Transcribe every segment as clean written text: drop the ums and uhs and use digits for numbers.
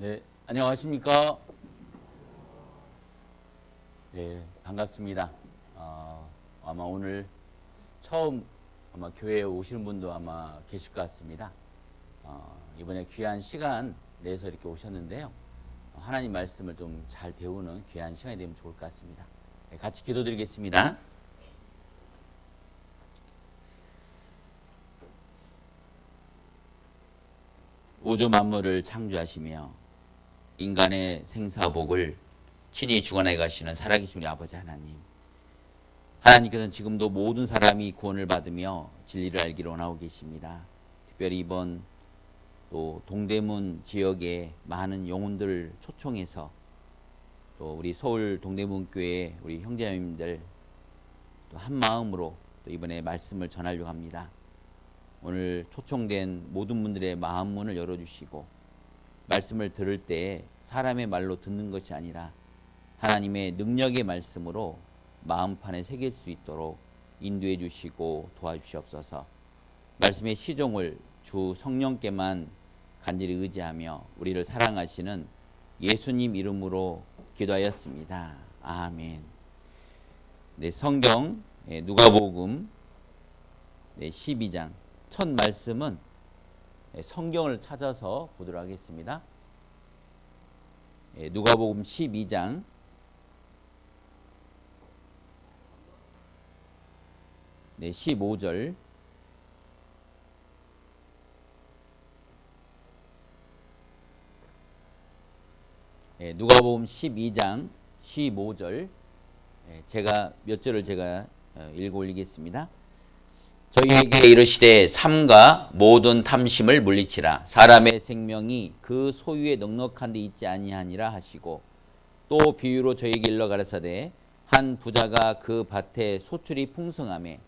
네, 안녕하십니까? 네, 반갑습니다. 아마 오늘 처음 아마 교회에 오시는 분도 아마 계실 것 같습니다. 이번에 귀한 시간 내서 이렇게 오셨는데요. 하나님 말씀을 좀 잘 배우는 귀한 시간이 되면 좋을 것 같습니다. 네, 같이 기도드리겠습니다. 우주 만물을 창조하시며 인간의 생사복을 친히 주관해 가시는 살아계신 우리 아버지 하나님. 하나님께서는 지금도 모든 사람이 구원을 받으며 진리를 알기를 원하고 계십니다. 특별히 이번 또 동대문 지역의 많은 영혼들을 초청해서 또 우리 서울 동대문교회 우리 형제님들 또 한 마음으로 또 이번에 말씀을 전하려고 합니다. 오늘 초청된 모든 분들의 마음 문을 열어주시고 말씀을 들을 때 사람의 말로 듣는 것이 아니라 하나님의 능력의 말씀으로 마음판에 새길 수 있도록 인도해 주시고 도와주시옵소서. 말씀의 시종을 주 성령께만 간절히 의지하며 우리를 사랑하시는 예수님 이름으로 기도하였습니다. 아멘. 네, 성경 누가복음 12장 첫 말씀은 성경을 찾아서 보도록 하겠습니다. 누가복음 12장 15절 누가복음 12장 15절 제가 몇 절을 제가 읽어 올리겠습니다. 저희에게 이르시되 삼가 모든 탐심을 물리치라. 사람의 생명이 그 소유에 넉넉한 데 있지 아니하니라 하시고 또 비유로 저희에게 일러 가라사대 한 부자가 그 밭에 소출이 풍성하매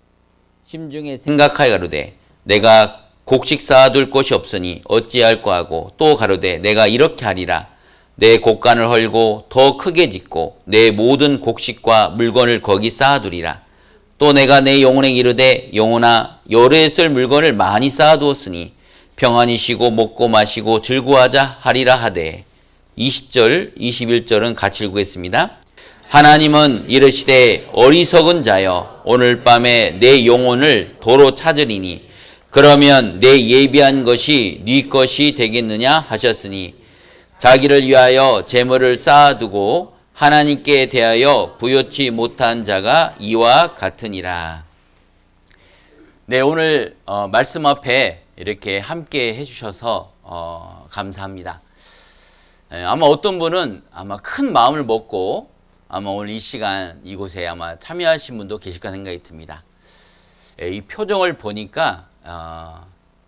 심중에 생각하여 가로되 내가 곡식 쌓아둘 곳이 없으니 어찌할꼬 하고 또 가로되 내가 이렇게 하리라. 내 곡간을 헐고 더 크게 짓고 내 모든 곡식과 물건을 거기 쌓아두리라. 또 내가 내 영혼에게 이르되 영혼아 열에 쓸 물건을 많이 쌓아두었으니 평안히 쉬고 먹고 마시고 즐거워하자 하리라 하되 20절 21절은 같이 읽겠습니다. 하나님은 이르시되 어리석은 자여 오늘 밤에 내 영혼을 도로 찾으리니 그러면 내 예비한 것이 네 것이 되겠느냐 하셨으니 자기를 위하여 재물을 쌓아두고 하나님께 대하여 부요치 못한 자가 이와 같으니라. 네, 오늘 말씀 앞에 이렇게 함께 해주셔서 감사합니다. 아마 어떤 분은 아마 큰 마음을 먹고 아마 오늘 이 시간 이곳에 아마 참여하신 분도 계실까 생각이 듭니다. 이 표정을 보니까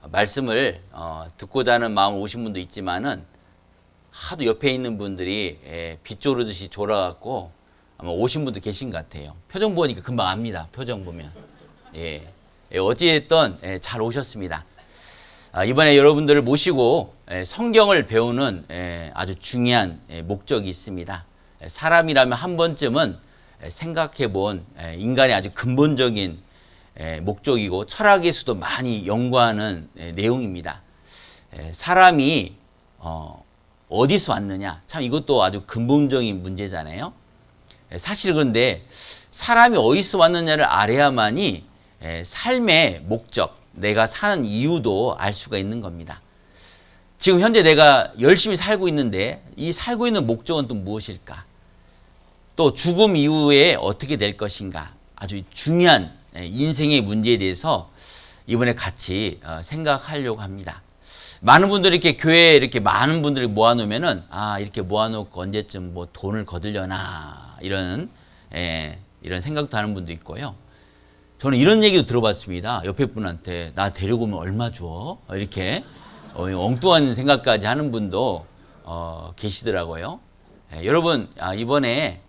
말씀을 듣고자 하는 마음 오신 분도 있지만은 하도 옆에 있는 분들이 빗조르듯이 졸아갖고 아마 오신 분도 계신 것 같아요. 표정 보니까 금방 압니다. 표정 보면. 어찌됐든 잘 오셨습니다. 이번에 여러분들을 모시고 성경을 배우는 아주 중요한 목적이 있습니다. 사람이라면 한 번쯤은 생각해 본 인간의 아주 근본적인 목적이고 철학에서도 많이 연구하는 내용입니다. 사람이 어디서 왔느냐? 참 이것도 아주 근본적인 문제잖아요. 사실 그런데 사람이 어디서 왔느냐를 알아야만이 삶의 목적, 내가 사는 이유도 알 수가 있는 겁니다. 지금 현재 내가 열심히 살고 있는데 이 살고 있는 목적은 또 무엇일까? 또 죽음 이후에 어떻게 될 것인가? 아주 중요한 인생의 문제에 대해서 이번에 같이 생각하려고 합니다. 많은 분들이 이렇게 교회에 이렇게 많은 분들이 모아놓으면은 이렇게 모아놓고 언제쯤 뭐 돈을 거들려나 이런 생각도 하는 분도 있고요. 저는 이런 얘기도 들어봤습니다. 옆에 분한테 나 데리고 오면 얼마 줘? 이렇게 엉뚱한 생각까지 하는 분도 계시더라고요. 여러분 이번에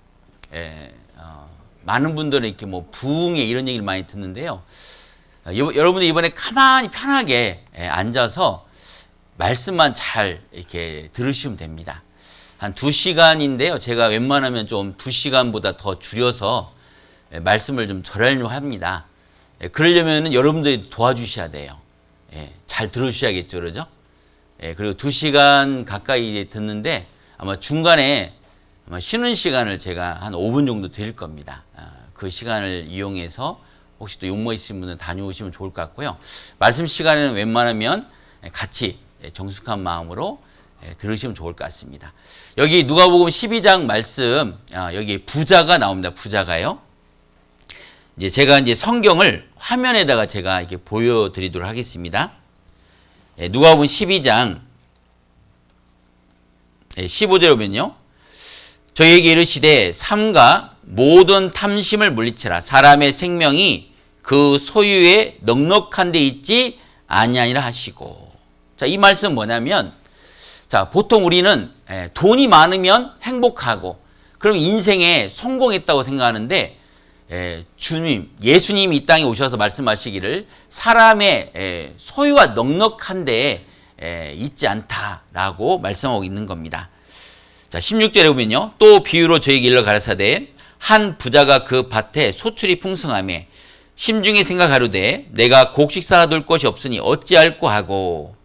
많은 분들은 이렇게 뭐 부흥회 이런 얘기를 많이 듣는데요. 여러분들 이번에 가만히 편하게 앉아서 말씀만 잘 이렇게 들으시면 됩니다. 한 2시간인데요. 제가 웬만하면 좀 2시간보다 더 줄여서 말씀을 좀 전하려고 합니다. 그러려면 여러분들이 도와주셔야 돼요. 잘 들으셔야겠죠, 그러죠? 그리고 2시간 가까이 듣는데 아마 중간에 아마 쉬는 시간을 제가 한 5분 정도 드릴 겁니다. 그 시간을 이용해서 혹시 또 용모 있으신 분은 다녀오시면 좋을 것 같고요. 말씀 시간에는 웬만하면 같이 정숙한 마음으로 들으시면 좋을 것 같습니다. 여기 누가복음 12장 말씀, 여기 부자가 나옵니다. 부자가요. 이제 제가 이제 성경을 화면에다가 제가 이렇게 보여드리도록 하겠습니다. 누가복음 12장 15절에 보면요. 저희에게 이르시되 삼가 모든 탐심을 물리치라. 사람의 생명이 그 소유에 넉넉한 데 있지 아니하니라 하시고. 자, 이 말씀은 뭐냐면, 자, 보통 우리는 돈이 많으면 행복하고, 그럼 인생에 성공했다고 생각하는데, 예수님이 이 땅에 오셔서 말씀하시기를 사람의 소유가 넉넉한 데에 있지 않다라고 말씀하고 있는 겁니다. 자, 16절에 보면요. 또 비유로 저에게 일러 가라사대 한 부자가 그 밭에 소출이 풍성하매 심중에 생각하루되 내가 곡식 쌓아둘 것이 없으니 어찌할꼬 하고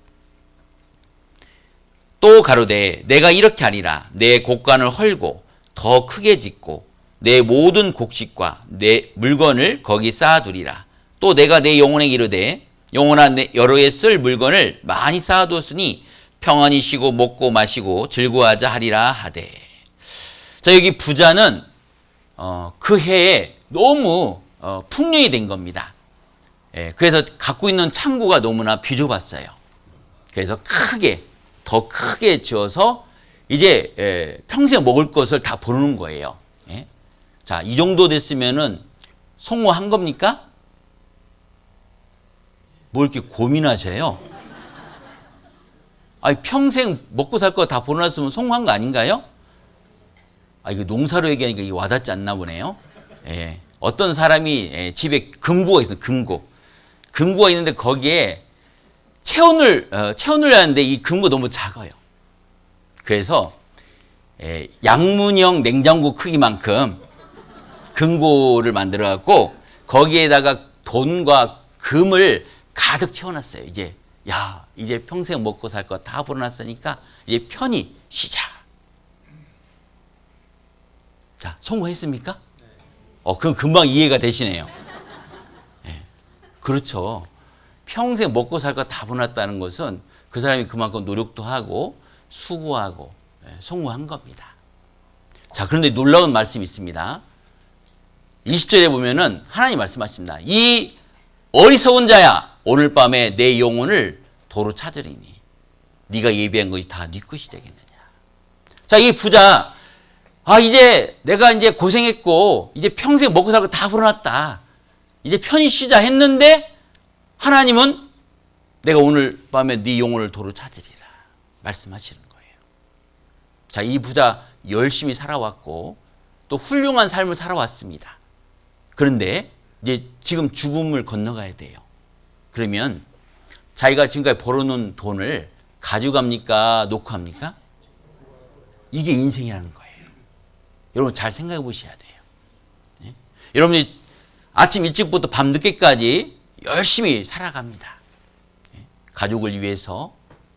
또 가로되 내가 이렇게 하리라 내 곡간을 헐고 더 크게 짓고 내 모든 곡식과 내 물건을 거기 쌓아두리라. 또 내가 내 영혼에게 이르되 영혼아 내 여러 해 쓸 물건을 많이 쌓아두었으니 평안히 쉬고 먹고 마시고 즐거워하자 하리라 하되. 자, 여기 부자는 그 해에 너무 풍년이 된 겁니다. 그래서 갖고 있는 창고가 너무나 비좁았어요. 그래서 더 크게 지어서 이제 평생 먹을 것을 다 버는 거예요. 자, 이 정도 됐으면은 성공한 겁니까? 뭐 이렇게 고민하셔요? 아니, 평생 먹고 살 거 다 벌어놨으면 성공한 거 아닌가요? 이거 농사로 얘기하니까 이게 와닿지 않나 보네요. 어떤 사람이 집에 금고가 있어요. 금고가 있는데 거기에 체온을 하는데 이 금고 너무 작아요. 그래서 양문형 냉장고 크기만큼 금고를 만들어 갖고 거기에다가 돈과 금을 가득 채워놨어요. 이제 평생 먹고 살 거 다 벌어놨으니까 이제 편히 쉬자. 자, 성공했습니까? 그럼 금방 이해가 되시네요. 그렇죠. 평생 먹고 살 거 다 벌어놨다는 것은 그 사람이 그만큼 노력도 하고 수고하고 성공한 겁니다. 자, 그런데 놀라운 말씀이 있습니다. 20절에 보면은 하나님 말씀하십니다. 이 어리석은 자야, 오늘 밤에 내 영혼을 도로 찾으리니 네가 예비한 것이 다 네 것이 되겠느냐. 자, 이 부자, 이제 내가 이제 고생했고 이제 평생 먹고 살고 다 벌어놨다. 이제 편히 쉬자 했는데 하나님은 내가 오늘 밤에 네 영혼을 도로 찾으리라 말씀하시는 거예요. 자, 이 부자 열심히 살아왔고 또 훌륭한 삶을 살아왔습니다. 그런데 이제 지금 죽음을 건너가야 돼요. 그러면 자기가 지금까지 벌어놓은 돈을 가져갑니까? 놓고 합니까? 이게 인생이라는 거예요. 여러분 잘 생각해 보셔야 돼요. 여러분이 아침 일찍부터 밤 늦게까지 열심히 살아갑니다. 가족을 위해서,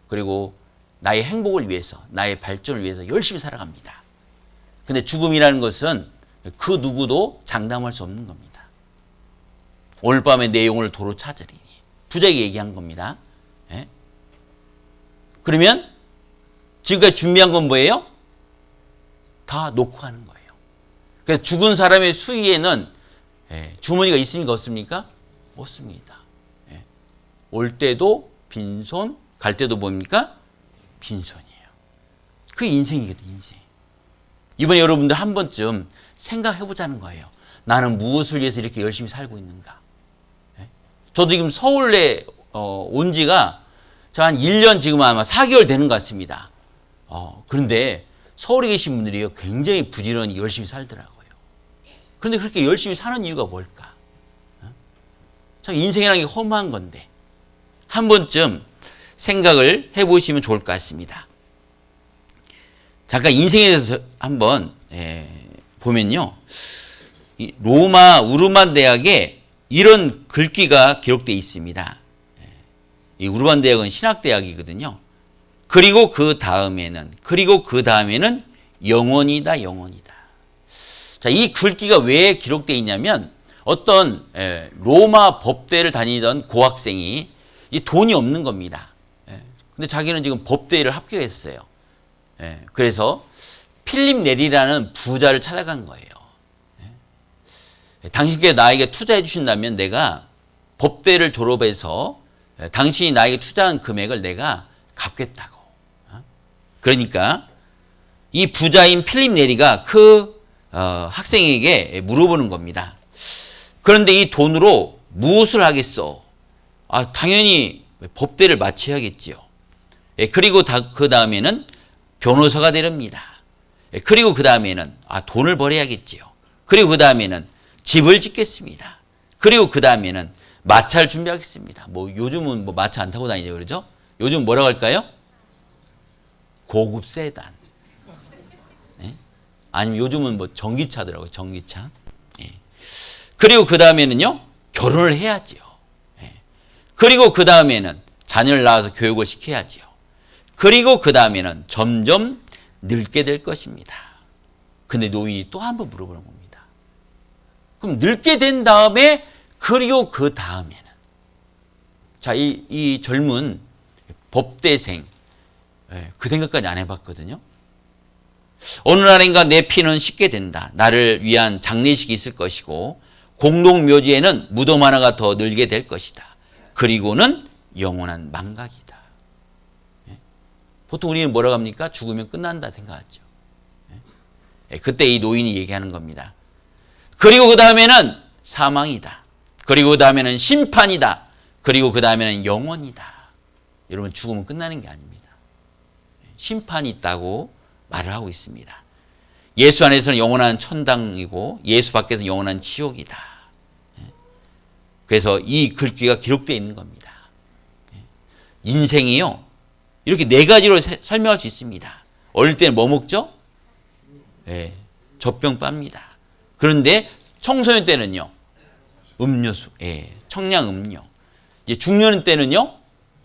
그리고 나의 행복을 위해서, 나의 발전을 위해서 열심히 살아갑니다. 근데 죽음이라는 것은 그 누구도 장담할 수 없는 겁니다. 오늘 밤에 내 영혼을 도로 찾으리니. 부자에게 얘기한 겁니다. 그러면 지금까지 준비한 건 뭐예요? 다 놓고 하는 거예요. 그래서 죽은 사람의 수위에는 주머니가 있습니까? 없습니까? 없습니다. 올 때도 빈손, 갈 때도 뭡니까? 빈손이에요. 그게 인생이거든요, 인생. 이번에 여러분들 한 번쯤 생각해 보자는 거예요. 나는 무엇을 위해서 이렇게 열심히 살고 있는가? 저도 지금 서울에 온 지가 한 1년 지금 아마 4개월 되는 것 같습니다. 그런데 서울에 계신 분들이 굉장히 부지런히 열심히 살더라고요. 그런데 그렇게 열심히 사는 이유가 뭘까? 참 인생이라는 게 허무한 건데 한 번쯤 생각을 해보시면 좋을 것 같습니다. 잠깐 인생에 대해서 한번 보면요. 로마 우르반 대학에 이런 글귀가 기록되어 있습니다. 이 우르반 대학은 신학대학이거든요. 그리고 그 다음에는 영원이다, 영원이다. 자, 이 글귀가 왜 기록되어 있냐면 어떤 로마 법대를 다니던 고학생이 이 돈이 없는 겁니다. 근데 자기는 지금 법대를 합격했어요. 그래서 필립 네리라는 부자를 찾아간 거예요. 당신께 나에게 투자해 주신다면 내가 법대를 졸업해서 당신이 나에게 투자한 금액을 내가 갚겠다고. 그러니까 이 부자인 필립 네리가 그 학생에게 물어보는 겁니다. 그런데 이 돈으로 무엇을 하겠어? 당연히 법대를 마쳐야겠지요. 그리고 그 다음에는 변호사가 되렵니다. 그리고 그 다음에는 돈을 벌어야겠지요. 그리고 그 다음에는 집을 짓겠습니다. 그리고 그 다음에는 마차를 준비하겠습니다. 요즘은 마차 안 타고 다니죠, 그러죠? 요즘 뭐라고 할까요? 고급 세단. 아니면 요즘은 전기차더라고요, 전기차. 그리고 그 다음에는요, 결혼을 해야지요. 그리고 그 다음에는 자녀를 낳아서 교육을 시켜야지요. 그리고 그 다음에는 점점 늙게 될 것입니다. 근데 노인이 또 한 번 물어보는 겁니다. 그럼 늙게 된 다음에, 그리고 그 다음에는. 자, 이 젊은 법대생, 그 생각까지 안 해봤거든요. 어느 날인가 내 피는 씻게 된다. 나를 위한 장례식이 있을 것이고 공동묘지에는 무덤 하나가 더 늘게 될 것이다. 그리고는 영원한 망각이다. 보통 우리는 뭐라고 합니까? 죽으면 끝난다 생각하죠. 그때 이 노인이 얘기하는 겁니다. 그리고 그 다음에는 사망이다. 그리고 그 다음에는 심판이다. 그리고 그 다음에는 영원이다. 여러분, 죽으면 끝나는 게 아닙니다. 심판이 있다고 말을 하고 있습니다. 예수 안에서는 영원한 천당이고 예수 밖에서는 영원한 지옥이다. 그래서 이 글귀가 기록되어 있는 겁니다. 인생이요, 이렇게 네 가지로 설명할 수 있습니다. 어릴 때는 뭐 먹죠? 젖병 빱니다. 그런데 청소년 때는요, 음료수, 청량 음료. 이제 중년 때는요,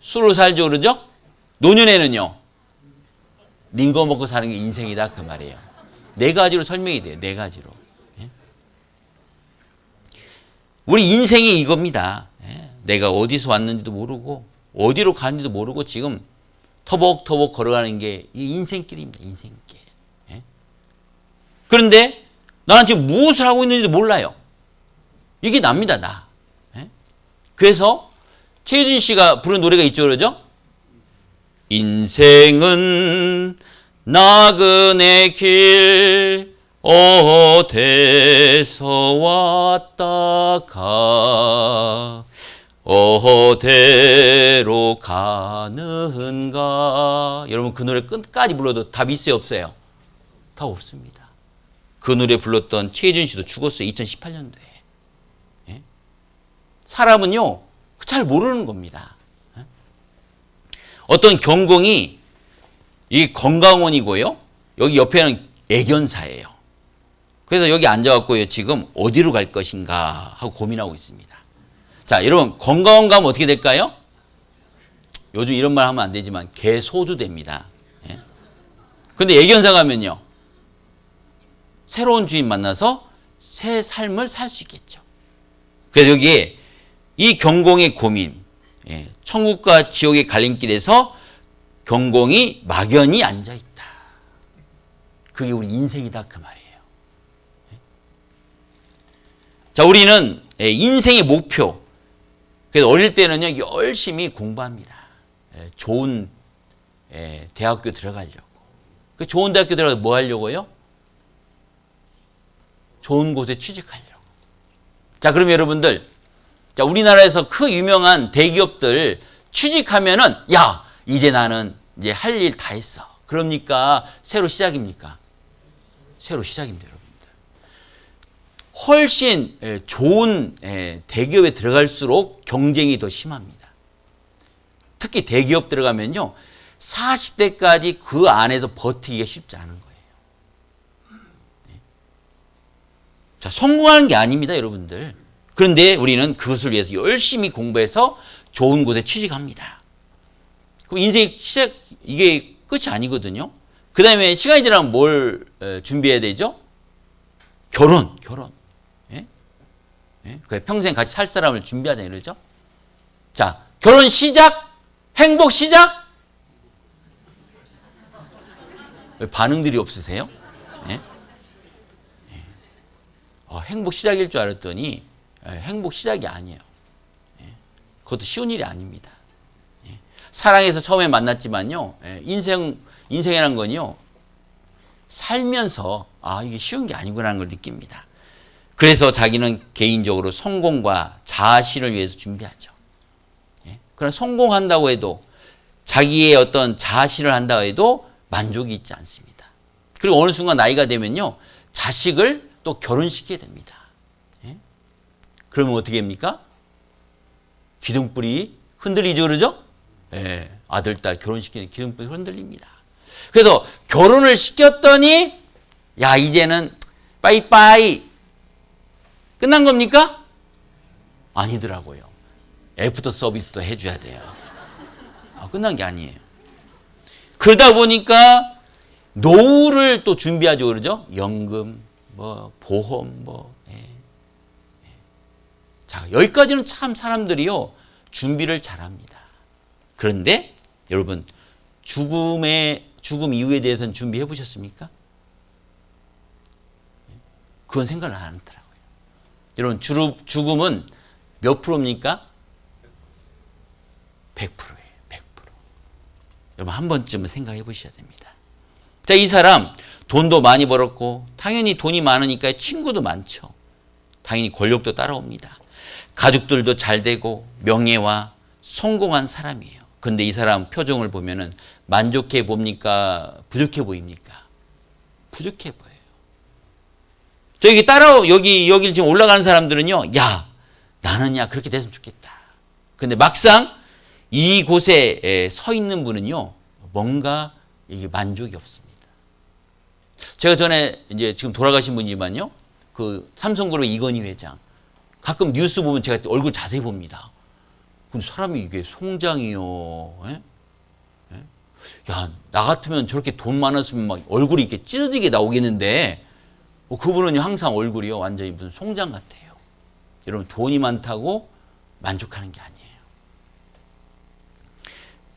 술로 살죠, 그러죠? 노년에는요, 링거 먹고 사는 게 인생이다, 그 말이에요. 네 가지로 설명이 돼요, 네 가지로. 우리 인생이 이겁니다. 내가 어디서 왔는지도 모르고 어디로 가는지도 모르고 지금 터벅터벅 걸어가는 게 이 인생길입니다, 인생길. 그런데 나는 지금 무엇을 하고 있는지도 몰라요. 이게 납니다, 나. 그래서 최유진 씨가 부른 노래가 있죠, 그러죠? 인생은 나그네 길 어디서 왔다가 어디로 가는가. 여러분, 그 노래 끝까지 불러도 답이 있어요, 없어요? 답 없습니다. 그 노래 불렀던 최혜준 씨도 죽었어요, 2018년도에. 사람은요, 잘 모르는 겁니다. 어떤 경공이 이 건강원이고요, 여기 옆에는 애견사예요. 그래서 여기 앉아갖고 지금 어디로 갈 것인가 하고 고민하고 있습니다. 자, 여러분, 건강원 가면 어떻게 될까요? 요즘 이런 말 하면 안 되지만 개소주 됩니다. 근데 애견사 가면요, 새로운 주인 만나서 새 삶을 살 수 있겠죠. 그래서 여기에 이 경공의 고민, 천국과 지옥의 갈림길에서 경공이 막연히 앉아있다. 그게 우리 인생이다, 그 말이에요. 자, 우리는 인생의 목표. 그래서 어릴 때는요, 열심히 공부합니다. 좋은 대학교 들어가려고. 그 좋은 대학교 들어가서 뭐 하려고요? 좋은 곳에 취직하려고. 자, 그럼 여러분들, 자, 우리나라에서 그 유명한 대기업들 취직하면은, 야, 이제 나는 이제 할 일 다 했어. 그럽니까? 새로 시작입니까? 새로 시작입니다, 여러분들. 훨씬 좋은 대기업에 들어갈수록 경쟁이 더 심합니다. 특히 대기업 들어가면요, 40대까지 그 안에서 버티기가 쉽지 않은 거예요. 자, 성공하는 게 아닙니다, 여러분들. 그런데 우리는 그것을 위해서 열심히 공부해서 좋은 곳에 취직합니다. 그럼 인생의 시작, 이게 끝이 아니거든요. 그 다음에 시간이 지나면 뭘 준비해야 되죠? 결혼. 예? 예? 평생 같이 살 사람을 준비하자 이러죠. 자, 결혼 시작, 행복 시작. 왜 반응들이 없으세요? 예? 행복 시작일 줄 알았더니 행복 시작이 아니에요. 예? 그것도 쉬운 일이 아닙니다. 예? 사랑해서 처음에 만났지만요, 인생이라는 건요, 살면서 이게 쉬운 게 아니구나라는 걸 느낍니다. 그래서 자기는 개인적으로 성공과 자아실을 위해서 준비하죠. 예? 그러나 성공한다고 해도 자기의 어떤 자아실을 한다고 해도 만족이 있지 않습니다. 그리고 어느 순간 나이가 되면요, 자식을 또 결혼시키게 됩니다. 예? 그러면 어떻게 합니까? 기둥불이 흔들리죠, 그러죠? 예, 아들, 딸 결혼시키는 기둥불이 흔들립니다. 그래서 결혼을 시켰더니, 야, 이제는 빠이빠이 끝난 겁니까? 아니더라고요. 애프터 서비스도 해줘야 돼요. 끝난 게 아니에요. 그러다 보니까 노후를 또 준비하죠, 그러죠? 연금, 보험, 예. 자, 여기까지는 참 사람들이요, 준비를 잘합니다. 그런데 여러분, 죽음 이후에 대해서는 준비해 보셨습니까? 그건 생각을 안 하더라고요. 여러분, 죽음은 몇 프로입니까? 100%예요. 100%. 여러분, 한 번쯤은 생각해 보셔야 됩니다. 자, 이 사람 돈도 많이 벌었고, 당연히 돈이 많으니까 친구도 많죠. 당연히 권력도 따라옵니다. 가족들도 잘 되고 명예와 성공한 사람이에요. 근데 이 사람 표정을 보면은 만족해 봅니까? 부족해 보입니까? 부족해 보여요. 여기 지금 올라가는 사람들은요, 야, 나는야, 그렇게 됐으면 좋겠다. 근데 막상 이곳에 서 있는 분은요, 뭔가 이게 만족이 없습니다. 제가 전에 이제 지금 돌아가신 분이지만요, 그 삼성그룹 이건희 회장, 가끔 뉴스 보면 제가 얼굴 자세히 봅니다. 근데 사람이 이게 송장이요. 예? 예? 야, 나 같으면 저렇게 돈 많았으면 막 얼굴이 이렇게 찢어지게 나오겠는데, 그분은 항상 얼굴이요, 완전히 무슨 송장 같아요. 여러분, 돈이 많다고 만족하는 게 아니에요.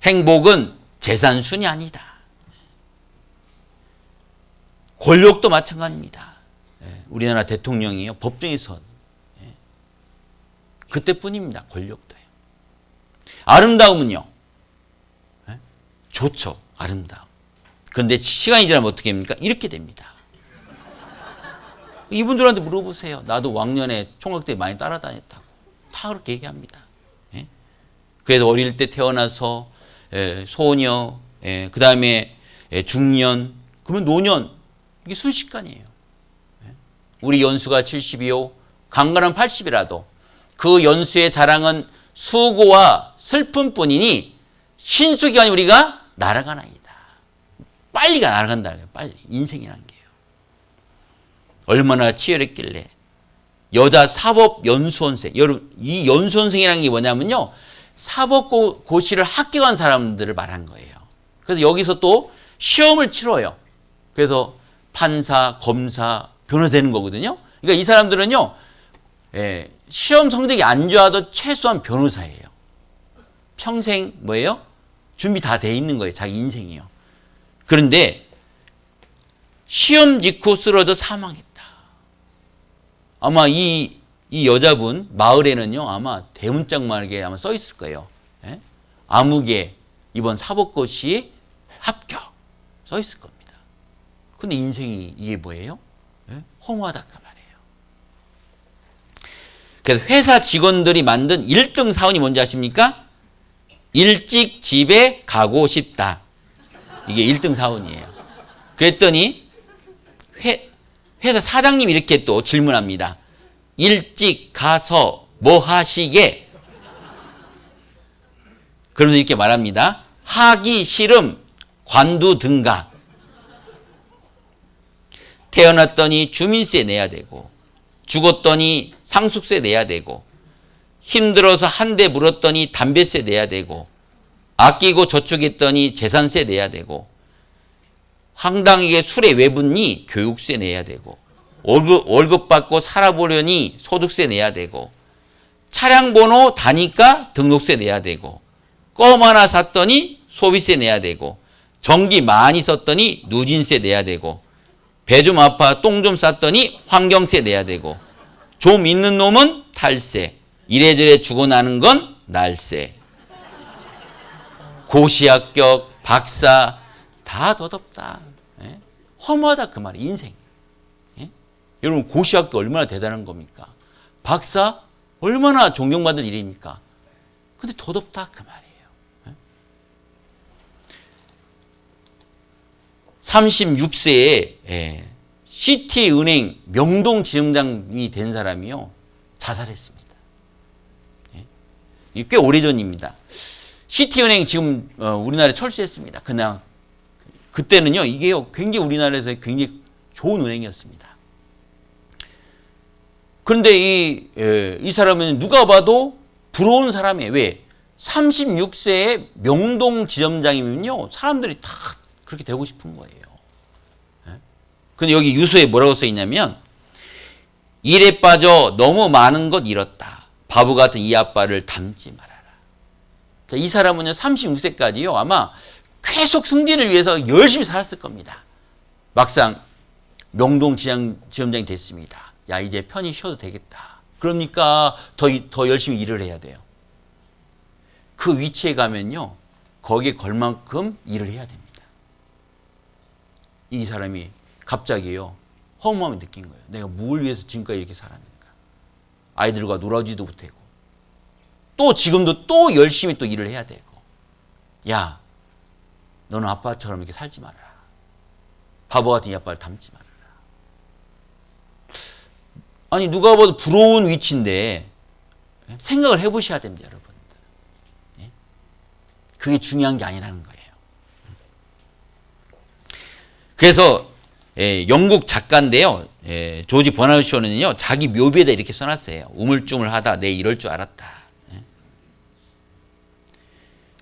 행복은 재산순이 아니다. 권력도 마찬가지입니다. 우리나라 대통령이요, 법정에서 그때뿐입니다. 권력도요. 아름다움은요, 좋죠. 아름다움. 그런데 시간이 지나면 어떻게 됩니까? 이렇게 됩니다. 이분들한테 물어보세요. 나도 왕년에 총각들이 많이 따라다녔다고. 다 그렇게 얘기합니다. 그래서 어릴 때 태어나서 소녀, 그 다음에 중년, 그러면 노년, 이게 순식간이에요. 우리 연수가 70이요, 강건한 80이라도 그 연수의 자랑은 수고와 슬픔뿐이니 신수기간이 우리가 날아가나이다. 빨리가 날아간다. 빨리. 인생이란 게요. 얼마나 치열했길래. 여자 사법연수원생. 여러분, 이 연수원생이라는 게 뭐냐면요, 사법고시를 합격한 사람들을 말한 거예요. 그래서 여기서 또 시험을 치러요. 그래서 판사, 검사, 변호사 되는 거거든요. 그러니까 이 사람들은요, 시험 성적이 안 좋아도 최소한 변호사예요. 평생 뭐예요? 준비 다 돼 있는 거예요. 자기 인생이요. 그런데 시험 직후 쓰러져 사망했다. 아마 이 여자분 마을에는요, 아마 대문짝만하게 아마 써 있을 거예요. 아무개 이번 사법고시 합격 써 있을 겁니다. 근데 인생이 이게 뭐예요? 허무하다까 말이에요. 그래서 회사 직원들이 만든 1등 사원이 뭔지 아십니까? 일찍 집에 가고 싶다. 이게 1등 사원이에요. 그랬더니 회사 사장님이 이렇게 또 질문합니다. 일찍 가서 뭐 하시게? 그러면서 이렇게 말합니다. 하기 싫음 관두든가. 태어났더니 주민세 내야 되고, 죽었더니 상속세 내야 되고, 힘들어서 한 대 물었더니 담배세 내야 되고, 아끼고 저축했더니 재산세 내야 되고, 황당하게 술에 외붓니 교육세 내야 되고, 월급 받고 살아보려니 소득세 내야 되고, 차량 번호 다니까 등록세 내야 되고, 껌 하나 샀더니 소비세 내야 되고, 전기 많이 썼더니 누진세 내야 되고, 배 좀 아파 똥 좀 쌌더니 환경세 내야 되고, 좀 있는 놈은 탈세, 이래저래 주고 나는 건 날세. 고시 합격, 박사 다 덧없다. 예? 허무하다 그 말이 인생. 예? 여러분 고시 합격 얼마나 대단한 겁니까? 박사 얼마나 존경받을 일입니까? 근데 덧없다 그 말이에요. 36세에 시티은행 명동지점장이 된 사람이요 자살했습니다. 이게 꽤 오래전입니다. 시티은행 지금 우리나라에 철수했습니다. 그냥 그때는요 이게요 굉장히 우리나라에서 굉장히 좋은 은행이었습니다. 그런데 이 사람은 누가 봐도 부러운 사람이에요. 왜? 36세의 명동지점장이면요 사람들이 다 그렇게 되고 싶은 거예요. 근데 여기 유서에 뭐라고 써 있냐면, 일에 빠져 너무 많은 것 잃었다. 바보 같은 이 아빠를 닮지 말아라. 자, 이 사람은요 36세까지요 아마 계속 승진을 위해서 열심히 살았을 겁니다. 막상 명동지점장이 됐습니다. 야 이제 편히 쉬어도 되겠다. 그러니까 더 열심히 일을 해야 돼요. 그 위치에 가면요 거기에 걸 만큼 일을 해야 됩니다. 이 사람이 갑자기요 허무함을 느낀 거예요. 내가 뭘 위해서 지금까지 이렇게 살았는가. 아이들과 놀아주지도 못하고 또 지금도 또 열심히 또 일을 해야 되고. 야 너는 아빠처럼 이렇게 살지 말아라. 바보 같은 이 아빠를 닮지 말아라. 아니 누가 봐도 부러운 위치인데 생각을 해보셔야 됩니다. 여러분들. 그게 중요한 게 아니라는 거예요. 그래서 영국 작가인데요. 조지 버나드 쇼는요. 자기 묘비에다 이렇게 써놨어요. 우물쭈물하다 내 이럴 줄 알았다.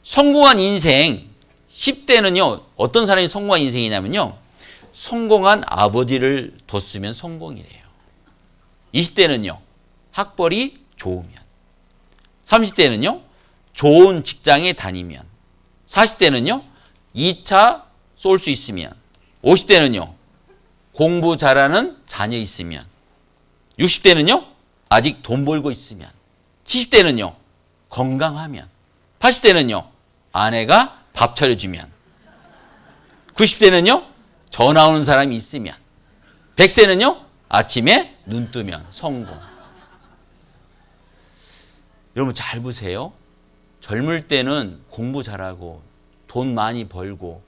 성공한 인생 10대는요. 어떤 사람이 성공한 인생이냐면요. 성공한 아버지를 뒀으면 성공이래요. 20대는요. 학벌이 좋으면. 30대는요. 좋은 직장에 다니면. 40대는요. 2차 쏠 수 있으면. 50대는요. 공부 잘하는 자녀 있으면. 60대는요. 아직 돈 벌고 있으면. 70대는요. 건강하면. 80대는요. 아내가 밥 차려주면. 90대는요. 전화 오는 사람이 있으면. 100세는요. 아침에 눈 뜨면 성공. 여러분 잘 보세요. 젊을 때는 공부 잘하고 돈 많이 벌고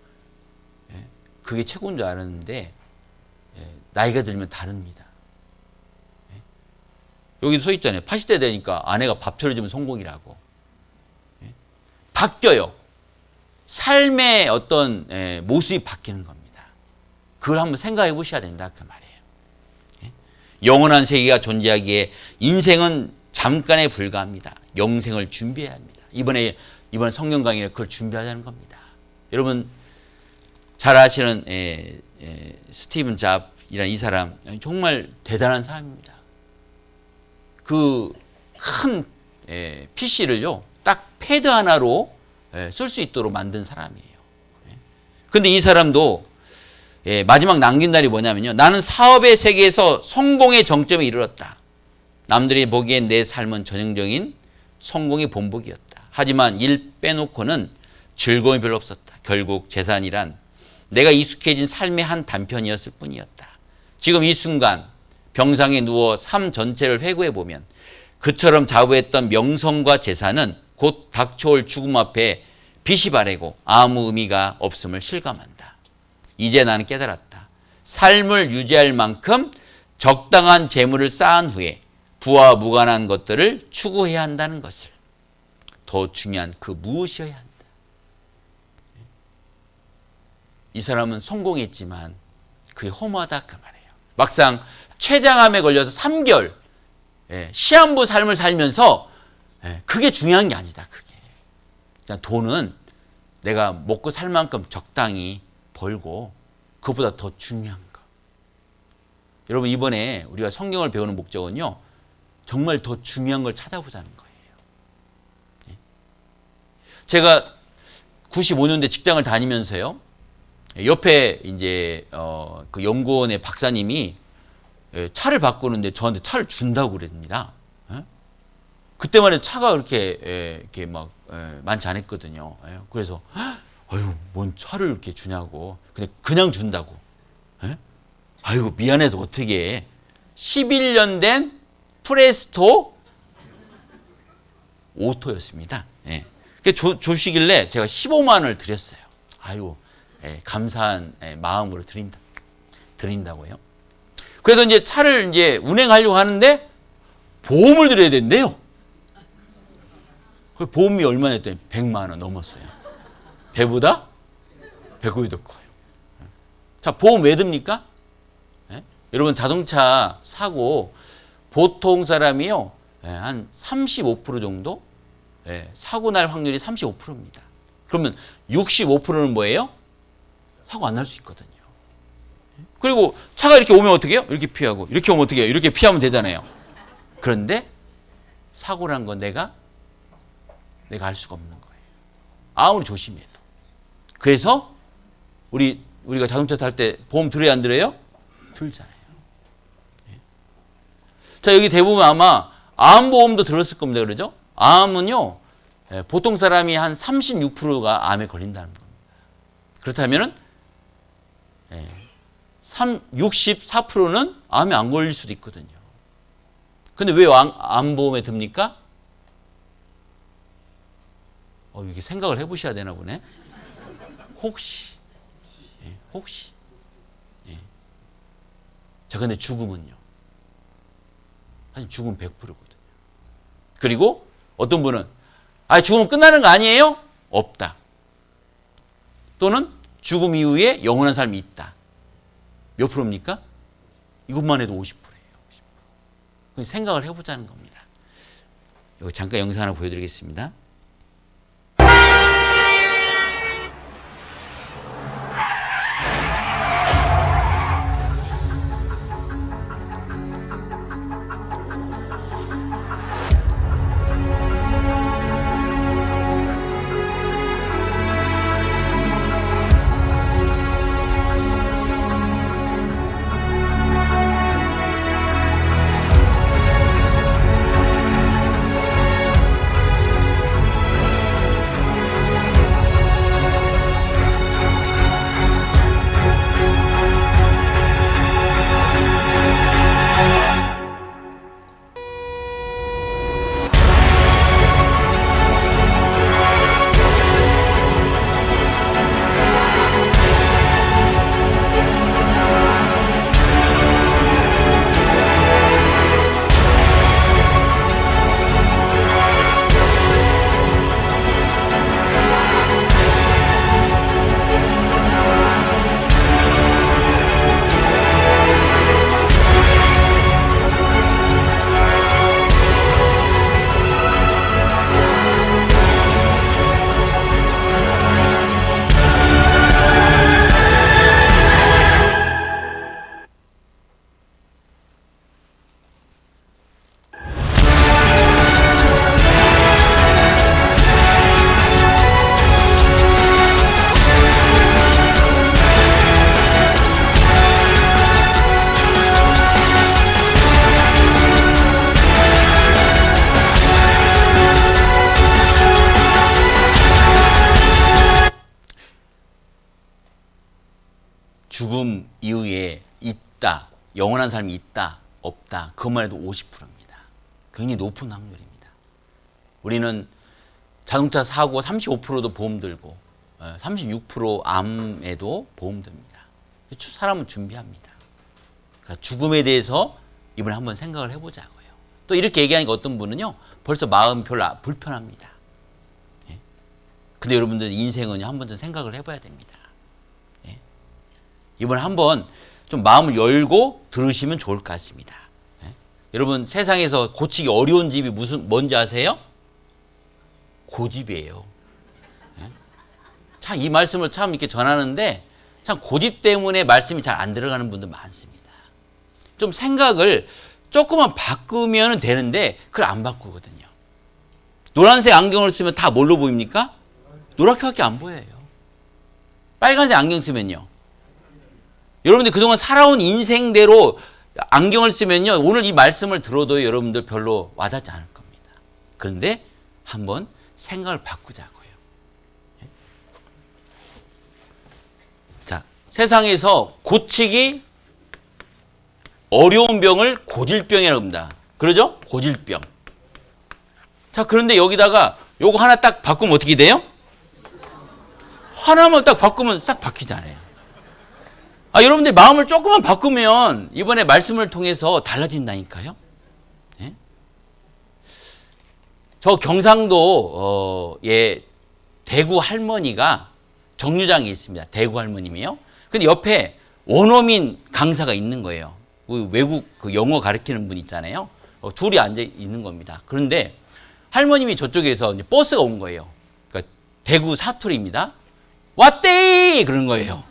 그게 최고인 줄 알았는데 나이가 들면 다릅니다. 여기 서 있잖아요. 80대 되니까 아내가 밥 차려주면 성공이라고. 바뀌어요. 삶의 어떤 모습이 바뀌는 겁니다. 그걸 한번 생각해 보셔야 된다 그 말이에요. 영원한 세계가 존재하기에 인생은 잠깐에 불과합니다. 영생을 준비해야 합니다. 이번 성경 강의는 그걸 준비하자는 겁니다. 여러분 잘 아시는 스티븐 잡이라는 이 사람 정말 대단한 사람입니다. 그 큰 PC를요 딱 패드 하나로 쓸 수 있도록 만든 사람이에요. 근데 이 사람도 마지막 남긴 날이 뭐냐면요. 나는 사업의 세계에서 성공의 정점에 이르렀다. 남들이 보기엔 내 삶은 전형적인 성공의 본보기였다. 하지만 일 빼놓고는 즐거움이 별로 없었다. 결국 재산이란 내가 익숙해진 삶의 한 단편이었을 뿐이었다. 지금 이 순간 병상에 누워 삶 전체를 회고해 보면 그처럼 자부했던 명성과 재산은 곧 닥쳐올 죽음 앞에 빛이 바래고 아무 의미가 없음을 실감한다. 이제 나는 깨달았다. 삶을 유지할 만큼 적당한 재물을 쌓은 후에 부와 무관한 것들을 추구해야 한다는 것을. 더 중요한 그 무엇이어야 한다. 이 사람은 성공했지만 그게 허무하다 그 말이에요. 막상 췌장암에 걸려서 3개월 시한부 삶을 살면서 그게 중요한 게 아니다. 그게 돈은 내가 먹고 살 만큼 적당히 벌고 그보다 더 중요한 거. 여러분 이번에 우리가 성경을 배우는 목적은요. 정말 더 중요한 걸 찾아보자는 거예요. 제가 95년대 직장을 다니면서요. 옆에 이제 그 연구원의 박사님이 차를 바꾸는데 저한테 차를 준다고 그랬습니다. 그때만 해도 차가 이렇게 막 많지 않았거든요. 그래서 아유 뭔 차를 이렇게 주냐고. 그냥 준다고. 아이고 미안해서 어떻게 해. 11년 된 프레스토 오토였습니다. 주시길래 제가 15만 원을 드렸어요. 아이고 감사한 마음으로 드린다고요. 그래서 이제 차를 이제 운행하려고 하는데 보험을 들여야 된대요. 보험이 얼마였더니 100만 원 넘었어요. 배보다 배꼽이 더 커요. 자, 보험 왜 듭니까? 여러분 자동차 사고 보통 사람이요 한 35% 정도 사고 날 확률이 35%입니다. 그러면 65%는 뭐예요? 사고 안 날 수 있거든요. 그리고 차가 이렇게 오면 어떻게 해요? 이렇게 피하고 이렇게 오면 어떻게 해요? 이렇게 피하면 되잖아요. 그런데 사고란 건 내가 알 수가 없는 거예요. 아무리 조심해도. 그래서 우리가 자동차 탈 때 보험 들어야 안 들어요? 들잖아요. 자, 여기 대부분 아마 암보험도 들었을 겁니다. 그러죠? 암은요, 보통 사람이 한 36%가 암에 걸린다는 겁니다. 그렇다면은, 64%는 암에 안 걸릴 수도 있거든요. 근데 왜 암보험에 듭니까? 이게 생각을 해보셔야 되나 보네. 혹시. 자, 근데 죽음은요. 사실 죽음 100%거든요. 그리고 어떤 분은 죽으면 끝나는 거 아니에요? 없다. 또는 죽음 이후에 영원한 삶이 있다. 몇 프로입니까? 이것만 해도 50%예요. 생각을 해보자는 겁니다. 여기 잠깐 영상 하나 보여드리겠습니다. 죽음 이후에 있다, 영원한 삶이 있다, 없다, 그것만 해도 50%입니다. 굉장히 높은 확률입니다. 우리는 자동차 사고 35%도 보험 들고 36% 암에도 보험 듭니다. 사람은 준비합니다. 그러니까 죽음에 대해서 이번에 한번 생각을 해보자고요. 또 이렇게 얘기하니까 어떤 분은요, 벌써 마음이 별로 불편합니다. 근데 여러분들 인생은 한 번쯤 생각을 해봐야 됩니다. 이번에 한번 좀 마음을 열고 들으시면 좋을 것 같습니다. 여러분 세상에서 고치기 어려운 집이 뭔지 아세요? 고집이에요. 참 이 말씀을 참 이렇게 전하는데 참 고집 때문에 말씀이 잘 안 들어가는 분들 많습니다. 좀 생각을 조금만 바꾸면 되는데 그걸 안 바꾸거든요. 노란색 안경을 쓰면 다 뭘로 보입니까? 노랗게밖에 안 보여요. 빨간색 안경 쓰면요. 여러분들 그동안 살아온 인생대로 안경을 쓰면요. 오늘 이 말씀을 들어도 여러분들 별로 와닿지 않을 겁니다. 그런데 한번 생각을 바꾸자고요. 자, 세상에서 고치기 어려운 병을 고질병이라고 합니다. 그러죠? 고질병. 자, 그런데 여기다가 요거 하나 딱 바꾸면 어떻게 돼요? 하나만 딱 바꾸면 싹 바뀌잖아요. 여러분들 마음을 조금만 바꾸면 이번에 말씀을 통해서 달라진다니까요. 네? 저 경상도 대구 할머니가 정류장에 있습니다. 대구 할머님이요. 근데 옆에 원어민 강사가 있는 거예요. 외국 그 영어 가르치는 분 있잖아요. 둘이 앉아 있는 겁니다. 그런데 할머님이 저쪽에서 이제 버스가 온 거예요. 그러니까 대구 사투리입니다. 왔데이 그런 거예요.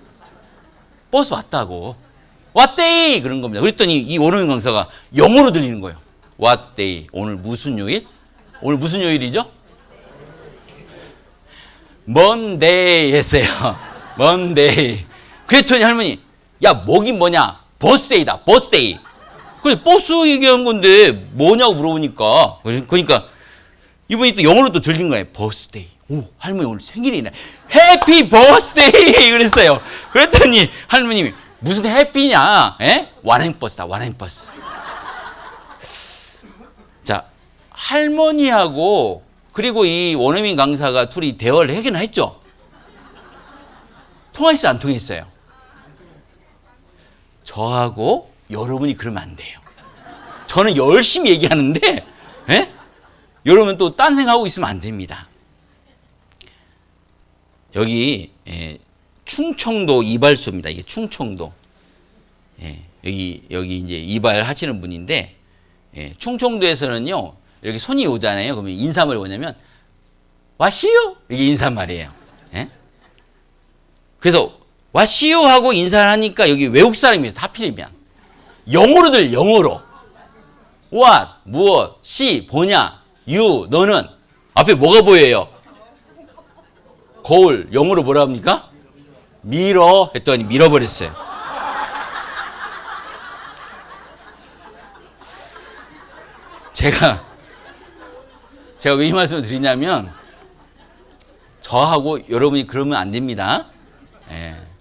버스 왔다고. 왔데이 그런 겁니다. 그랬더니 이 원어민 강사가 영어로 들리는 거예요. 왔데이. 오늘 무슨 요일? 오늘 무슨 요일이죠? 먼데이 했어요. 먼데이. 그랬더니 할머니, 야, 뭐긴 뭐냐? 버스데이다. 버스데이. 그래, 버스 얘기한 건데 뭐냐고 물어보니까 그러니까 이분이 또 영어로 또 들린 거예요. 버스데이. 오, 할머니 오늘 생일이네. 해피 버스데이 그랬어요. 그랬더니 할머님이 무슨 해피냐? 완행버스다. 완행버스. 자, 할머니하고 그리고 이 원어민 강사가 둘이 대화를 하긴 했죠. 통화했어요? 안 통했어요? 저하고 여러분이 그러면 안 돼요. 저는 열심히 얘기하는데 여러분 또 딴 생각하고 있으면 안 됩니다. 여기 충청도 이발소입니다. 이게 충청도. 여기 이제 이발하시는 분인데 충청도에서는요 이렇게 손이 오잖아요. 그러면 인사말이 뭐냐면 와시요 이게 인사말이에요. 그래서 와시요 하고 인사를 하니까 여기 외국 사람이에요. 다 필이면 영어로들 영어로 what 무엇 시 뭐냐 you 너는 앞에 뭐가 보여요? 거울 영어로 뭐라 합니까? 밀어 했더니 밀어버렸어요. 제가 왜 이 말씀을 드리냐면 저하고 여러분이 그러면 안 됩니다.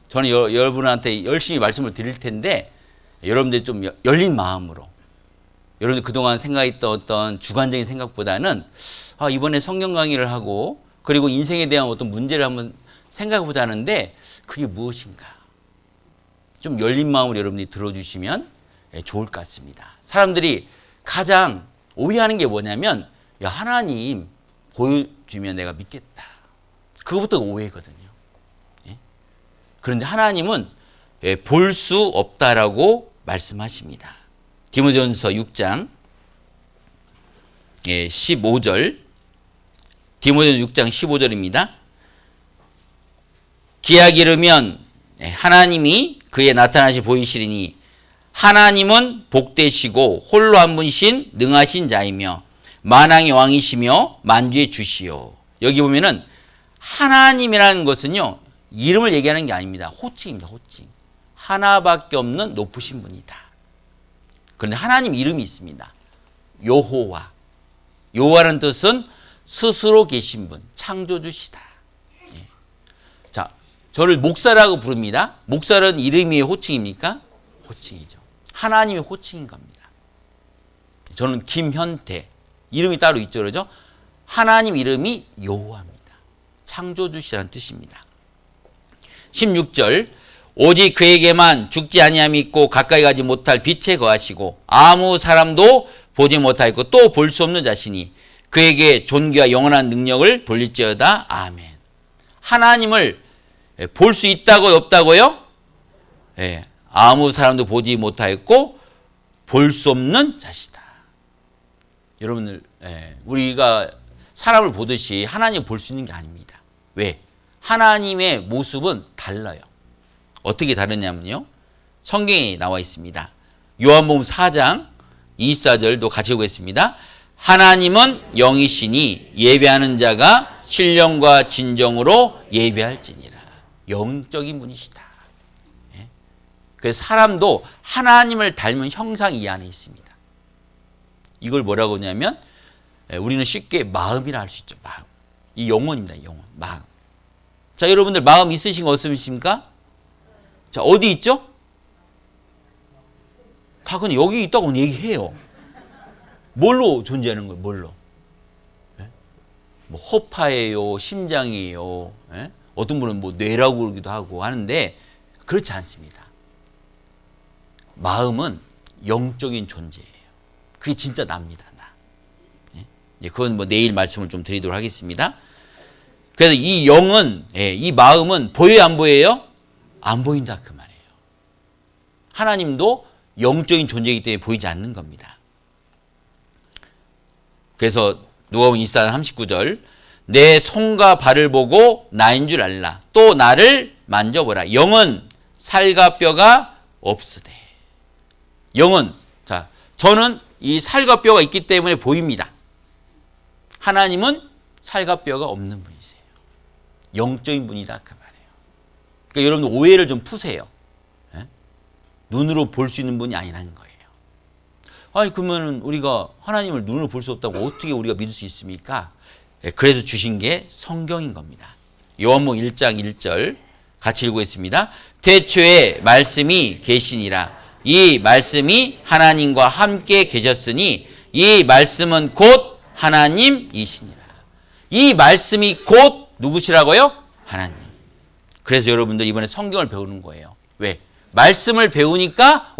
저는 여러분한테 열심히 말씀을 드릴 텐데 여러분들이 좀 열린 마음으로 여러분들 그동안 생각했던 어떤 주관적인 생각보다는 이번에 성경 강의를 하고 그리고 인생에 대한 어떤 문제를 한번 생각해 보자는데 그게 무엇인가 좀 열린 마음으로 여러분들이 들어주시면 좋을 것 같습니다. 사람들이 가장 오해하는 게 뭐냐면 야, 하나님 보여주면 내가 믿겠다. 그것부터 오해거든요. 그런데 하나님은 볼 수 없다라고 말씀하십니다. 디모데전서 6장 15절 디모데전서 6장 15절입니다. 기약 이르면 하나님이 그의 나타나시 보이시리니 하나님은 복되시고 홀로 한 분신 능하신 자이며 만왕의 왕이시며 만주의 주시오. 여기 보면은 하나님이라는 것은요 이름을 얘기하는 게 아닙니다. 호칭입니다. 호칭. 하나밖에 없는 높으신 분이다. 그런데 하나님 이름이 있습니다. 여호와. 여호와라는 뜻은 스스로 계신 분, 창조주시다. 자, 저를 목사라고 부릅니다. 목사는 이름이 호칭입니까? 호칭이죠. 하나님의 호칭인 겁니다. 저는 김현태. 이름이 따로 있죠. 그러죠? 하나님 이름이 여호와입니다. 창조주시라는 뜻입니다. 16절 오직 그에게만 죽지 아니함이 있고 가까이 가지 못할 빛에 거하시고 아무 사람도 보지 못하였고 또 볼 수 없는 자신이 그에게 존귀와 영원한 능력을 돌릴지어다. 아멘. 하나님을 볼 수 있다고 없다고요? 아무 사람도 보지 못하였고 볼 수 없는 자시다. 여러분들 우리가 사람을 보듯이 하나님을 볼 수 있는 게 아닙니다. 왜? 하나님의 모습은 달라요. 어떻게 다르냐면요. 성경에 나와 있습니다. 요한복음 4장 24절도 같이 보겠습니다. 하나님은 영이시니 예배하는 자가 신령과 진정으로 예배할지니라. 영적인 분이시다. 그래서 사람도 하나님을 닮은 형상이 이 안에 있습니다. 이걸 뭐라고 하냐면 우리는 쉽게 마음이라 할 수 있죠. 마음. 이 영혼입니다. 영혼. 마음. 자, 여러분들 마음 있으신 거 없으십니까? 자, 어디 있죠? 다 그냥 여기 있다고 얘기해요. 뭘로 존재하는 거예요? 뭘로? 뭐 허파예요, 심장이에요. 어떤 분은 뭐 뇌라고 그러기도 하고 하는데 그렇지 않습니다. 마음은 영적인 존재예요. 그게 진짜 납니다. 나. 그건 뭐 내일 말씀을 좀 드리도록 하겠습니다. 그래서 이 영은, 이 마음은 보여요, 안 보여요? 안 보인다 그 말이에요. 하나님도 영적인 존재이기 때문에 보이지 않는 겁니다. 그래서 누가복음 24장 39절 내 손과 발을 보고 나인 줄 알라. 또 나를 만져보라. 영은 살과 뼈가 없으되. 영은, 자, 저는 이 살과 뼈가 있기 때문에 보입니다. 하나님은 살과 뼈가 없는 분이세요. 영적인 분이다 그 말이에요. 그러니까 여러분 오해를 좀 푸세요. 눈으로 볼 수 있는 분이 아니라는 거예요. 아니 그러면 우리가 하나님을 눈으로 볼 수 없다고 어떻게 우리가 믿을 수 있습니까? 그래서 주신 게 성경인 겁니다. 요한복음 1장 1절 같이 읽겠습니다. 태초에 말씀이 계시니라. 이 말씀이 하나님과 함께 계셨으니 이 말씀은 곧 하나님이시니라. 이 말씀이 곧 누구시라고요? 하나님. 그래서 여러분들 이번에 성경을 배우는 거예요. 왜? 말씀을 배우니까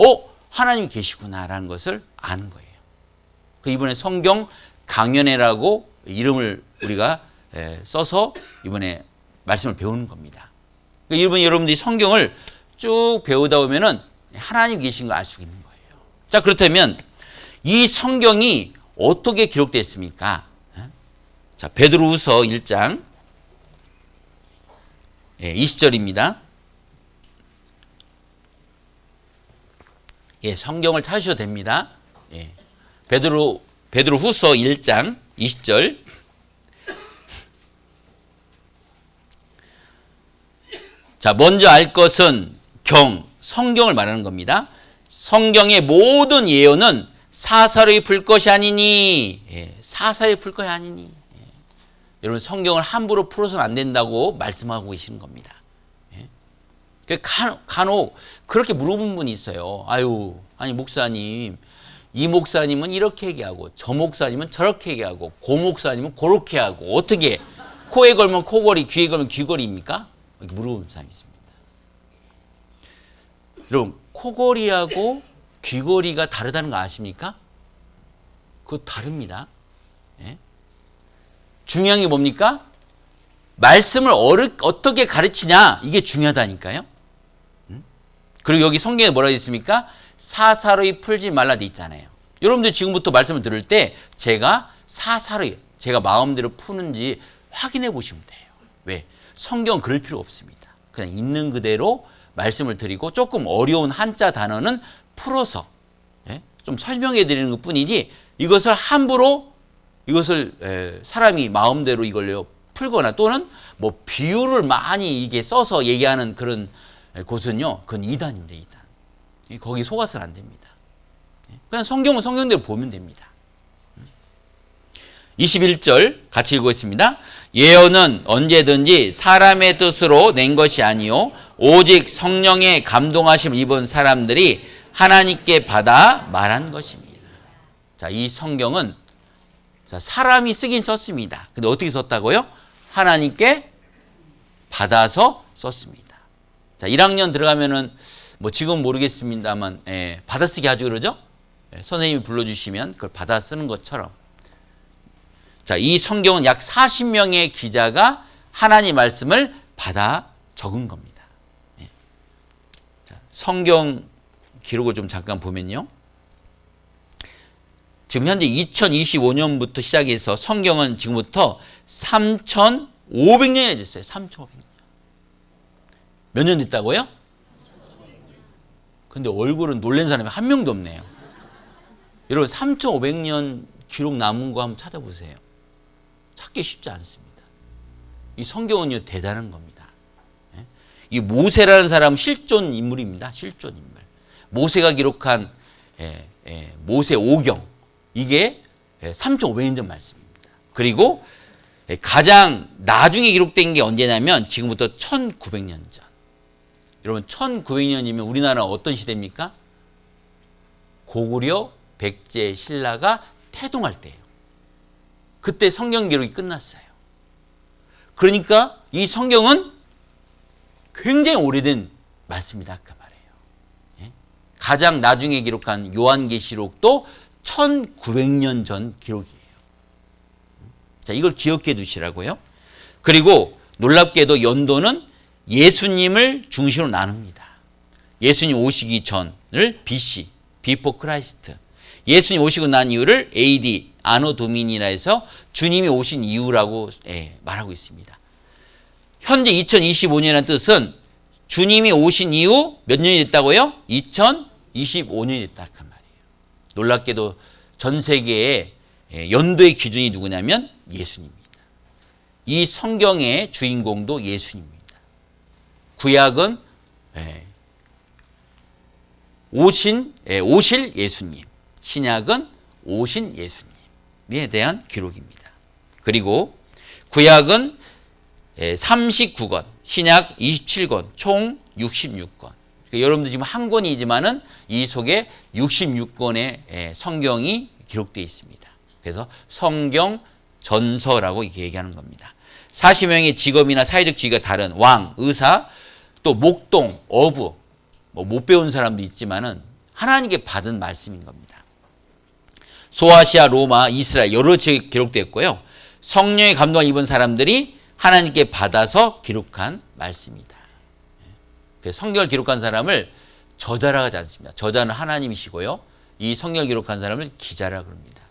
하나님 계시구나라는 것을 아는 거예요. 이번에 성경 강연회라고 이름을 우리가 써서 이번에 말씀을 배우는 겁니다. 그러니까 여러분들이 성경을 쭉 배우다 보면은 하나님 계신 걸 알 수 있는 거예요. 자, 그렇다면 이 성경이 어떻게 기록됐습니까? 자, 베드로후서 1장 20절입니다. 성경을 찾으셔도 됩니다. 베드로후서 1장 20절. 자, 먼저 알 것은 성경을 말하는 겁니다. 성경의 모든 예언은 사사로이 풀 것이 아니니, 사사로이 풀 것이 아니니. 여러분 성경을 함부로 풀어서는 안 된다고 말씀하고 계시는 겁니다. 간혹 그렇게 물어본 분이 있어요. 아니 목사님, 이 목사님은 이렇게 얘기하고 저 목사님은 저렇게 얘기하고 고 목사님은 그렇게 하고 어떻게 코에 걸면 코걸이, 귀에 걸면 귀걸이입니까? 이렇게 물어보는 사람이 있습니다. 여러분 코걸이하고 귀걸이가 다르다는 거 아십니까? 그거 다릅니다. 중요한 게 뭡니까? 말씀을 어떻게 가르치냐, 이게 중요하다니까요. 그리고 여기 성경에 뭐라고 있습니까? 사사로이 풀지 말라 돼 있잖아요. 여러분들 지금부터 말씀을 들을 때 제가 사사로이, 제가 마음대로 푸는지 확인해 보시면 돼요. 왜? 성경은 그럴 필요 없습니다. 그냥 있는 그대로 말씀을 드리고 조금 어려운 한자 단어는 풀어서 좀 설명해 드리는 것 뿐이지 이것을 함부로 사람이 마음대로 이걸요 풀거나 또는 뭐 비유를 많이 이게 써서 얘기하는 그런 곳은요, 그건 이단입니다. 이단. 거기 속아서는 안 됩니다. 그냥 성경은 성경대로 보면 됩니다. 21절 같이 읽겠습니다. 예언은 언제든지 사람의 뜻으로 낸 것이 아니요 오직 성령의 감동하심을 입은 사람들이 하나님께 받아 말한 것입니다. 자, 이 성경은 사람이 쓰긴 썼습니다. 근데 어떻게 썼다고요? 하나님께 받아서 썼습니다. 자, 1학년 들어가면은 뭐 지금 모르겠습니다만 받아쓰기 하죠, 그러죠? 선생님이 불러주시면 그걸 받아 쓰는 것처럼. 자, 이 성경은 약 40명의 기자가 하나님 말씀을 받아 적은 겁니다. 자, 성경 기록을 좀 잠깐 보면요. 지금 현재 2025년부터 시작해서 성경은 지금부터 3,500년이 됐어요. 3,500년. 몇 년 됐다고요? 근데 얼굴은 놀란 사람이 한 명도 없네요. 여러분 3,500년 기록 남은 거 한번 찾아보세요. 찾기 쉽지 않습니다. 이 성경은요 대단한 겁니다. 이 모세라는 사람은 실존 인물입니다. 실존 인물. 모세가 기록한 모세 오경 이게 3,500년 전 말씀입니다. 그리고 가장 나중에 기록된 게 언제냐면 지금부터 1,900년 전. 여러분 1,900년이면 우리나라 어떤 시대입니까? 고구려 백제 신라가 태동할 때예요. 그때 성경 기록이 끝났어요. 그러니까 이 성경은 굉장히 오래된 말씀이다 아까 말이에요. 가장 나중에 기록한 요한계시록도 1,900년 전 기록이에요. 자, 이걸 기억해 두시라고요. 그리고 놀랍게도 연도는 예수님을 중심으로 나눕니다. 예수님 오시기 전을 BC, Before Christ. 예수님 오시고 난 이유를 AD, 아노 도미니라 해서 주님이 오신 이유라고 말하고 있습니다. 현재 2025년이라는 뜻은 주님이 오신 이후 몇 년이 됐다고요? 2025년이 됐다 그 말이에요. 놀랍게도 전 세계의 연도의 기준이 누구냐면 예수님입니다. 이 성경의 주인공도 예수님입니다. 구약은 오실 예수님, 신약은 오신 예수님에 대한 기록입니다. 그리고 구약은 39권, 신약 27권, 총 66권. 그러니까 여러분들 지금 한 권이지만은 이 속에 66권의 성경이 기록되어 있습니다. 그래서 성경 전서라고 이렇게 얘기하는 겁니다. 40명의 직업이나 사회적 지위가 다른 왕, 의사, 또 목동, 어부, 못 배운 사람도 있지만은 하나님께 받은 말씀인 겁니다. 소아시아, 로마, 이스라엘 여러 지역에 기록되었고요. 성령의 감동을 입은 사람들이 하나님께 받아서 기록한 말씀이다. 그래서 성경을 기록한 사람을 저자라고 하지 않습니다. 저자는 하나님이시고요. 이 성경을 기록한 사람을 기자라고 합니다.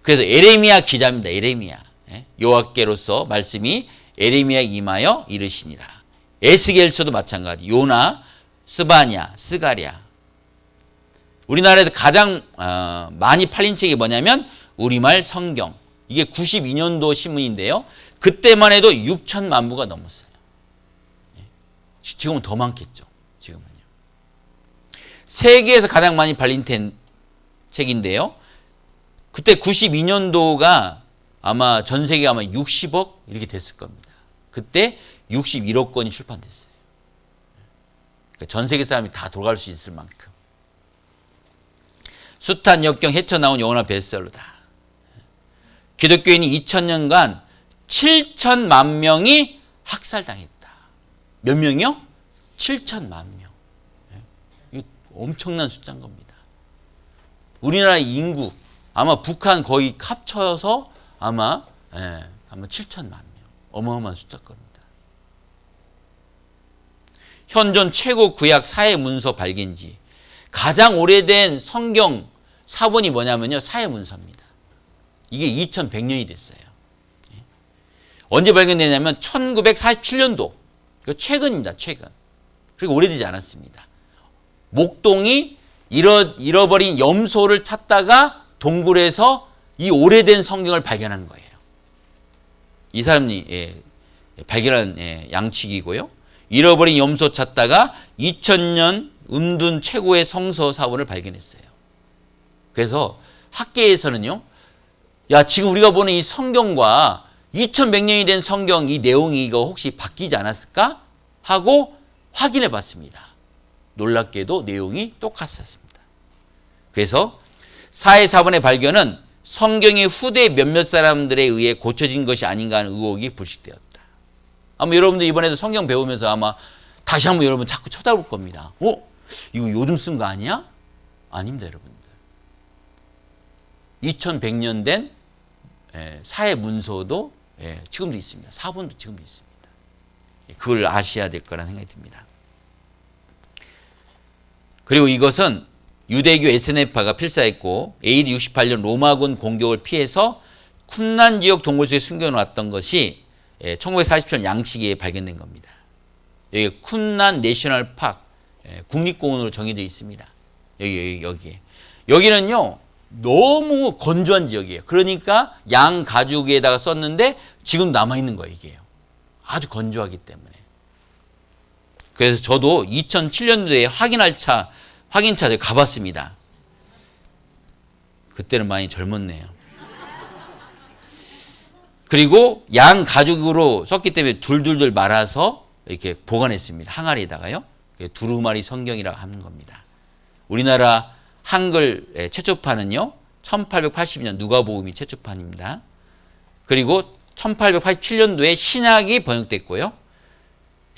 그래서 에레미야 기자입니다. 에레미야. 여호와께로서 말씀이 에레미야에 임하여 이르시니라. 에스겔서도 마찬가지. 요나, 스바냐, 스가랴. 우리나라에서 가장 많이 팔린 책이 뭐냐면 우리말 성경. 이게 92년도 신문인데요. 그때만 해도 6천만 부가 넘었어요. 지금은 더 많겠죠. 지금은요. 세계에서 가장 많이 팔린 책인데요. 그때 92년도가 아마 전 세계 아마 60억 이렇게 됐을 겁니다. 그때 61억 권이 출판됐어요. 그러니까 전 세계 사람이 다 돌아갈 수 있을 만큼. 숱한 역경 헤쳐나온 영원한 베스트셀러다. 기독교인이 2000년간 7천만 명이 학살당했다. 몇 명이요? 7천만 명. 이거 엄청난 숫자인 겁니다. 우리나라 인구 아마 북한 거의 합쳐서 아마 7천만 명. 어마어마한 숫자일 겁니다. 현존 최고 구약 사회 문서 발견지. 가장 오래된 성경 사본이 뭐냐면요. 사회 문서입니다. 이게 2100년이 됐어요. 언제 발견되냐면 1947년도. 최근입니다. 최근. 그리고 오래되지 않았습니다. 목동이 잃어버린 염소를 찾다가 동굴에서 이 오래된 성경을 발견한 거예요. 이 사람이 발견한 양측이고요. 잃어버린 염소 찾다가 2000년 은둔 최고의 성서 사본을 발견했어요. 그래서 학계에서는요. 야, 지금 우리가 보는 이 성경과 2100년이 된 성경 이 내용이 이거 혹시 바뀌지 않았을까? 하고 확인해 봤습니다. 놀랍게도 내용이 똑같았습니다. 그래서 사회사본의 발견은 성경의 후대 몇몇 사람들에 의해 고쳐진 것이 아닌가 하는 의혹이 불식되었다. 아마 여러분들 이번에도 성경 배우면서 아마 다시 한번 여러분 자꾸 쳐다볼 겁니다. 이거 요즘 쓴 거 아니야? 아닙니다, 여러분들. 2100년 된 사회 문서도 지금도 있습니다. 사본도 지금도 있습니다. 그걸 아셔야 될 거라는 생각이 듭니다. 그리고 이것은 유대교 SNF파가 필사했고 AD 68년 로마군 공격을 피해서 쿰란 지역 동굴 속에 숨겨놓았던 것이 1947년 양치기에 발견된 겁니다. 여기 쿤난 내셔널 파크 국립공원으로 정해져 있습니다. 여기에. 여기는요 너무 건조한 지역이에요. 그러니까 양 가죽에다가 썼는데 지금 남아 있는 거예요. 이게요. 아주 건조하기 때문에. 그래서 저도 2007년도에 확인차를 가봤습니다. 그때는 많이 젊었네요. 그리고 양 가죽으로 썼기 때문에 둘둘둘 말아서 이렇게 보관했습니다. 항아리에다가요. 두루마리 성경이라고 하는 겁니다. 우리나라 한글 최초판은요. 1882년 누가복음이 최초판입니다. 그리고 1887년도에 신약이 번역됐고요.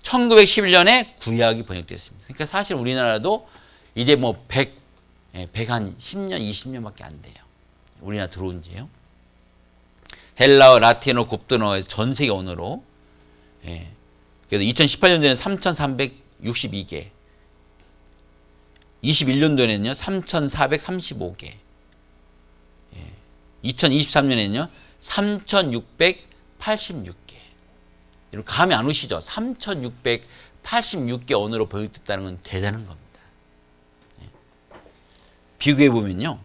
1911년에 구약이 번역됐습니다. 그러니까 사실 우리나라도 이제 뭐 100한 10년, 20년밖에 안 돼요. 우리나라 들어온 지요. 헬라어, 라틴어, 곱드너에서 전 세계 언어로. 그래서 2018년도에는 3,362개. 21년도에는요, 3,435개. 2023년에는요, 3,686개. 여러분, 감이 안 오시죠? 3,686개 언어로 번역됐다는 건 대단한 겁니다. 비교해 보면요,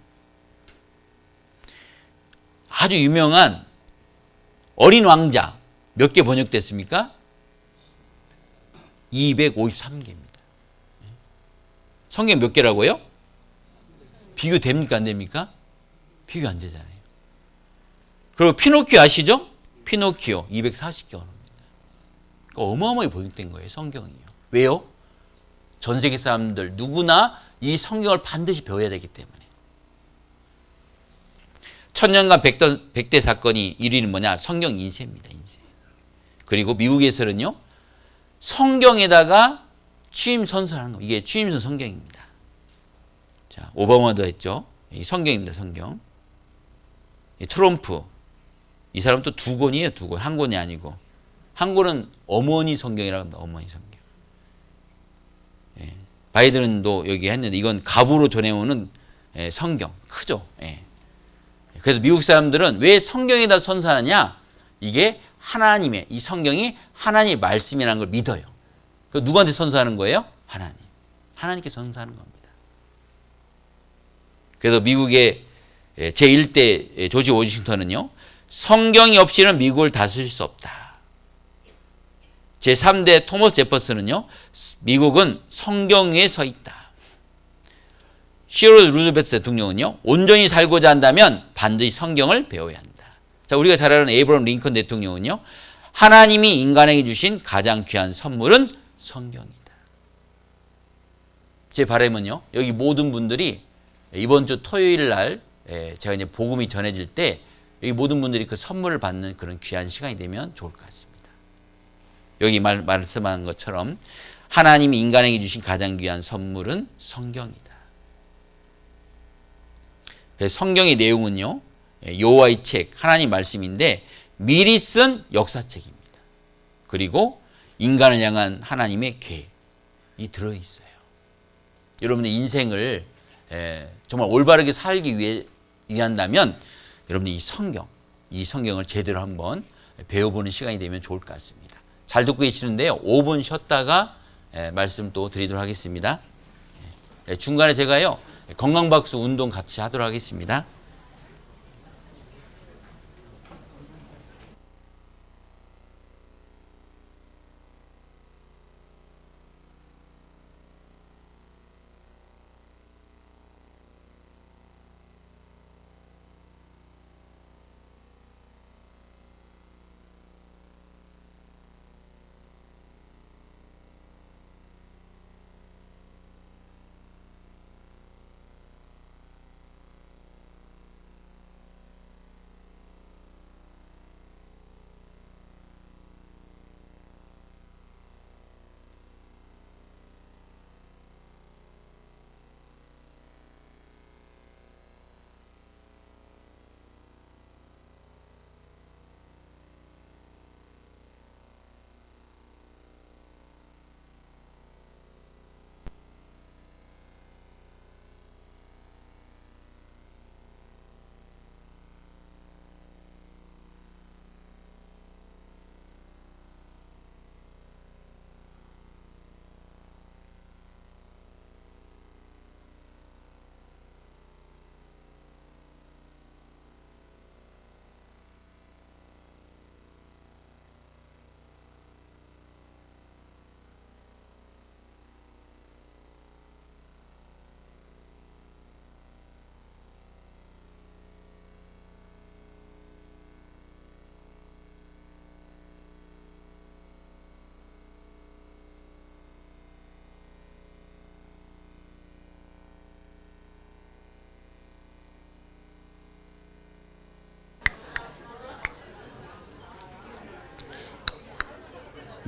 아주 유명한 어린 왕자 몇 개 번역됐습니까? 253개입니다. 성경 몇 개라고요? 비교됩니까? 안 됩니까? 비교 안 되잖아요. 그리고 피노키오 아시죠? 피노키오 240개 언어입니다. 그러니까 어마어마하게 번역된 거예요. 성경이요. 왜요? 전 세계 사람들 누구나 이 성경을 반드시 배워야 되기 때문에. 천년간 백대 사건이 1위는 뭐냐? 성경 인쇄입니다. 인쇄. 그리고 미국에서는요, 성경에다가 취임 선서하는 거. 이게 취임선 성경입니다. 자, 오바마도 했죠. 이 성경입니다. 성경. 이 트럼프. 이 사람 또 두 권이에요. 두 권. 한 권이 아니고. 한 권은 어머니 성경이라고 합니다. 어머니 성경. 예. 바이든도 여기 했는데 이건 갑으로 전해오는 성경. 크죠. 예. 그래서 미국 사람들은 왜 성경에다 선서하느냐? 이게 하나님의, 이 성경이 하나님의 말씀이라는 걸 믿어요. 그 누구한테 선서하는 거예요? 하나님. 하나님께 선서하는 겁니다. 그래서 미국의 제1대 조지 워싱턴은요, 성경이 없이는 미국을 다스릴 수 없다. 제3대 토머스 제퍼슨은요, 미국은 성경 위에 서 있다. 시로드 루즈벨트 대통령은요, 온전히 살고자 한다면 반드시 성경을 배워야 한다. 자, 우리가 잘 아는 에이브러함 링컨 대통령은요, 하나님이 인간에게 주신 가장 귀한 선물은 성경이다. 제 바람은요, 여기 모든 분들이 이번 주 토요일 날 제가 이제 복음이 전해질 때 여기 모든 분들이 그 선물을 받는 그런 귀한 시간이 되면 좋을 것 같습니다. 여기 말씀한 것처럼 하나님이 인간에게 주신 가장 귀한 선물은 성경이다. 성경의 내용은요, 여호와의 책, 하나님 말씀인데 미리 쓴 역사책입니다. 그리고 인간을 향한 하나님의 계획이 들어있어요. 여러분의 인생을 정말 올바르게 살기 위한다면 여러분이 이 성경을 제대로 한번 배워보는 시간이 되면 좋을 것 같습니다. 잘 듣고 계시는데요, 5분 쉬었다가 말씀 또 드리도록 하겠습니다. 중간에 제가요, 건강박수 운동 같이 하도록 하겠습니다.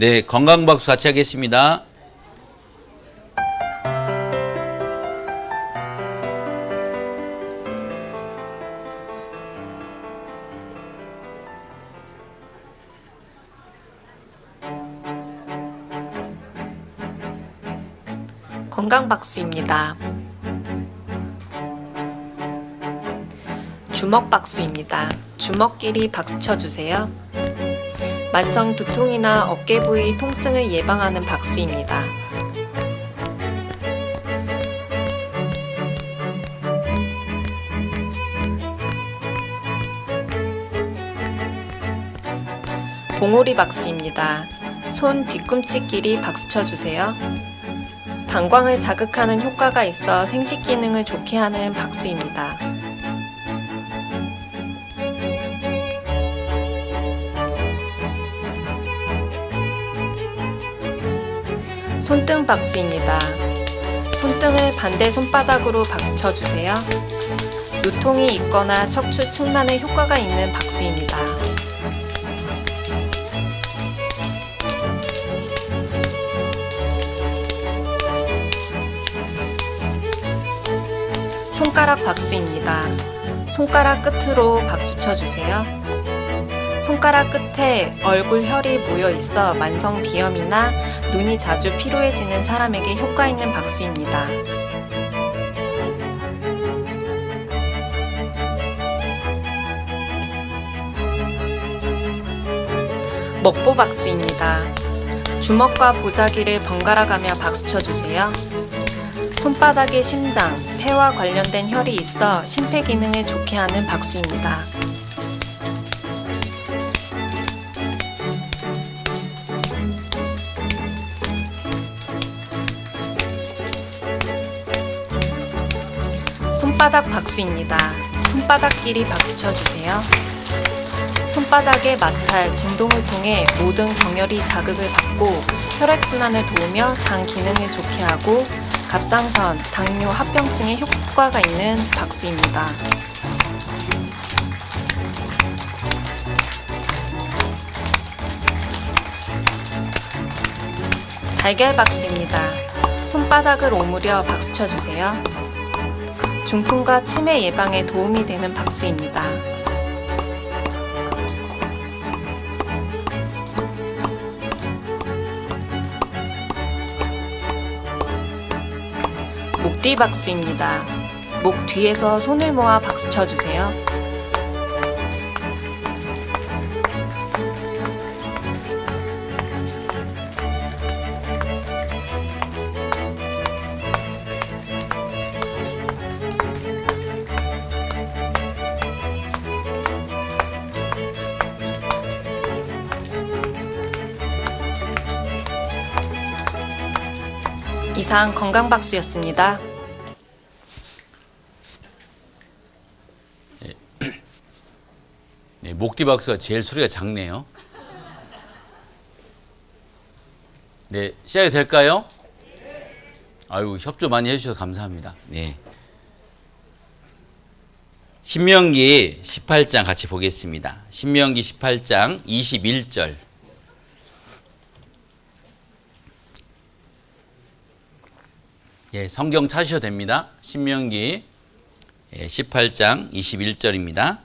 네, 건강박수 같이 하겠습니다. 건강박수입니다. 주먹박수입니다. 주먹끼리 박수 쳐주세요. 만성 두통이나 어깨 부위 통증을 예방하는 박수입니다. 봉오리 박수입니다. 손 뒤꿈치끼리 박수 쳐주세요. 방광을 자극하는 효과가 있어 생식 기능을 좋게 하는 박수입니다. 손등 박수입니다. 손등을 반대 손바닥으로 박수 쳐주세요. 요통이 있거나 척추 측만에 효과가 있는 박수입니다. 손가락 박수입니다. 손가락 끝으로 박수 쳐주세요. 손가락 끝에 얼굴 혈이 모여 있어 만성 비염이나 눈이 자주 피로해지는 사람에게 효과 있는 박수입니다. 먹보 박수입니다. 주먹과 보자기를 번갈아 가며 박수 쳐주세요. 손바닥에 심장, 폐와 관련된 혈이 있어 심폐 기능을 좋게 하는 박수입니다. 손바닥 박수입니다. 손바닥끼리 박수 쳐주세요. 손바닥의 마찰, 진동을 통해 모든 경혈이 자극을 받고 혈액순환을 도우며 장 기능을 좋게 하고 갑상선, 당뇨, 합병증에 효과가 있는 박수입니다. 달걀 박수입니다. 손바닥을 오므려 박수 쳐주세요. 중풍과 치매 예방에 도움이 되는 박수입니다. 목뒤 박수입니다. 목 뒤에서 손을 모아 박수 쳐주세요. 이상 건강박수였습니다. 네, 목뒤 박수가 제일 소리가 작네요. 네, 시작이 될까요? 아유, 협조 많이 해주셔서 감사합니다. 네. 신명기 18장 같이 보겠습니다. 신명기 18장 21절. 예, 성경 찾으셔도 됩니다. 신명기 18장 21절입니다.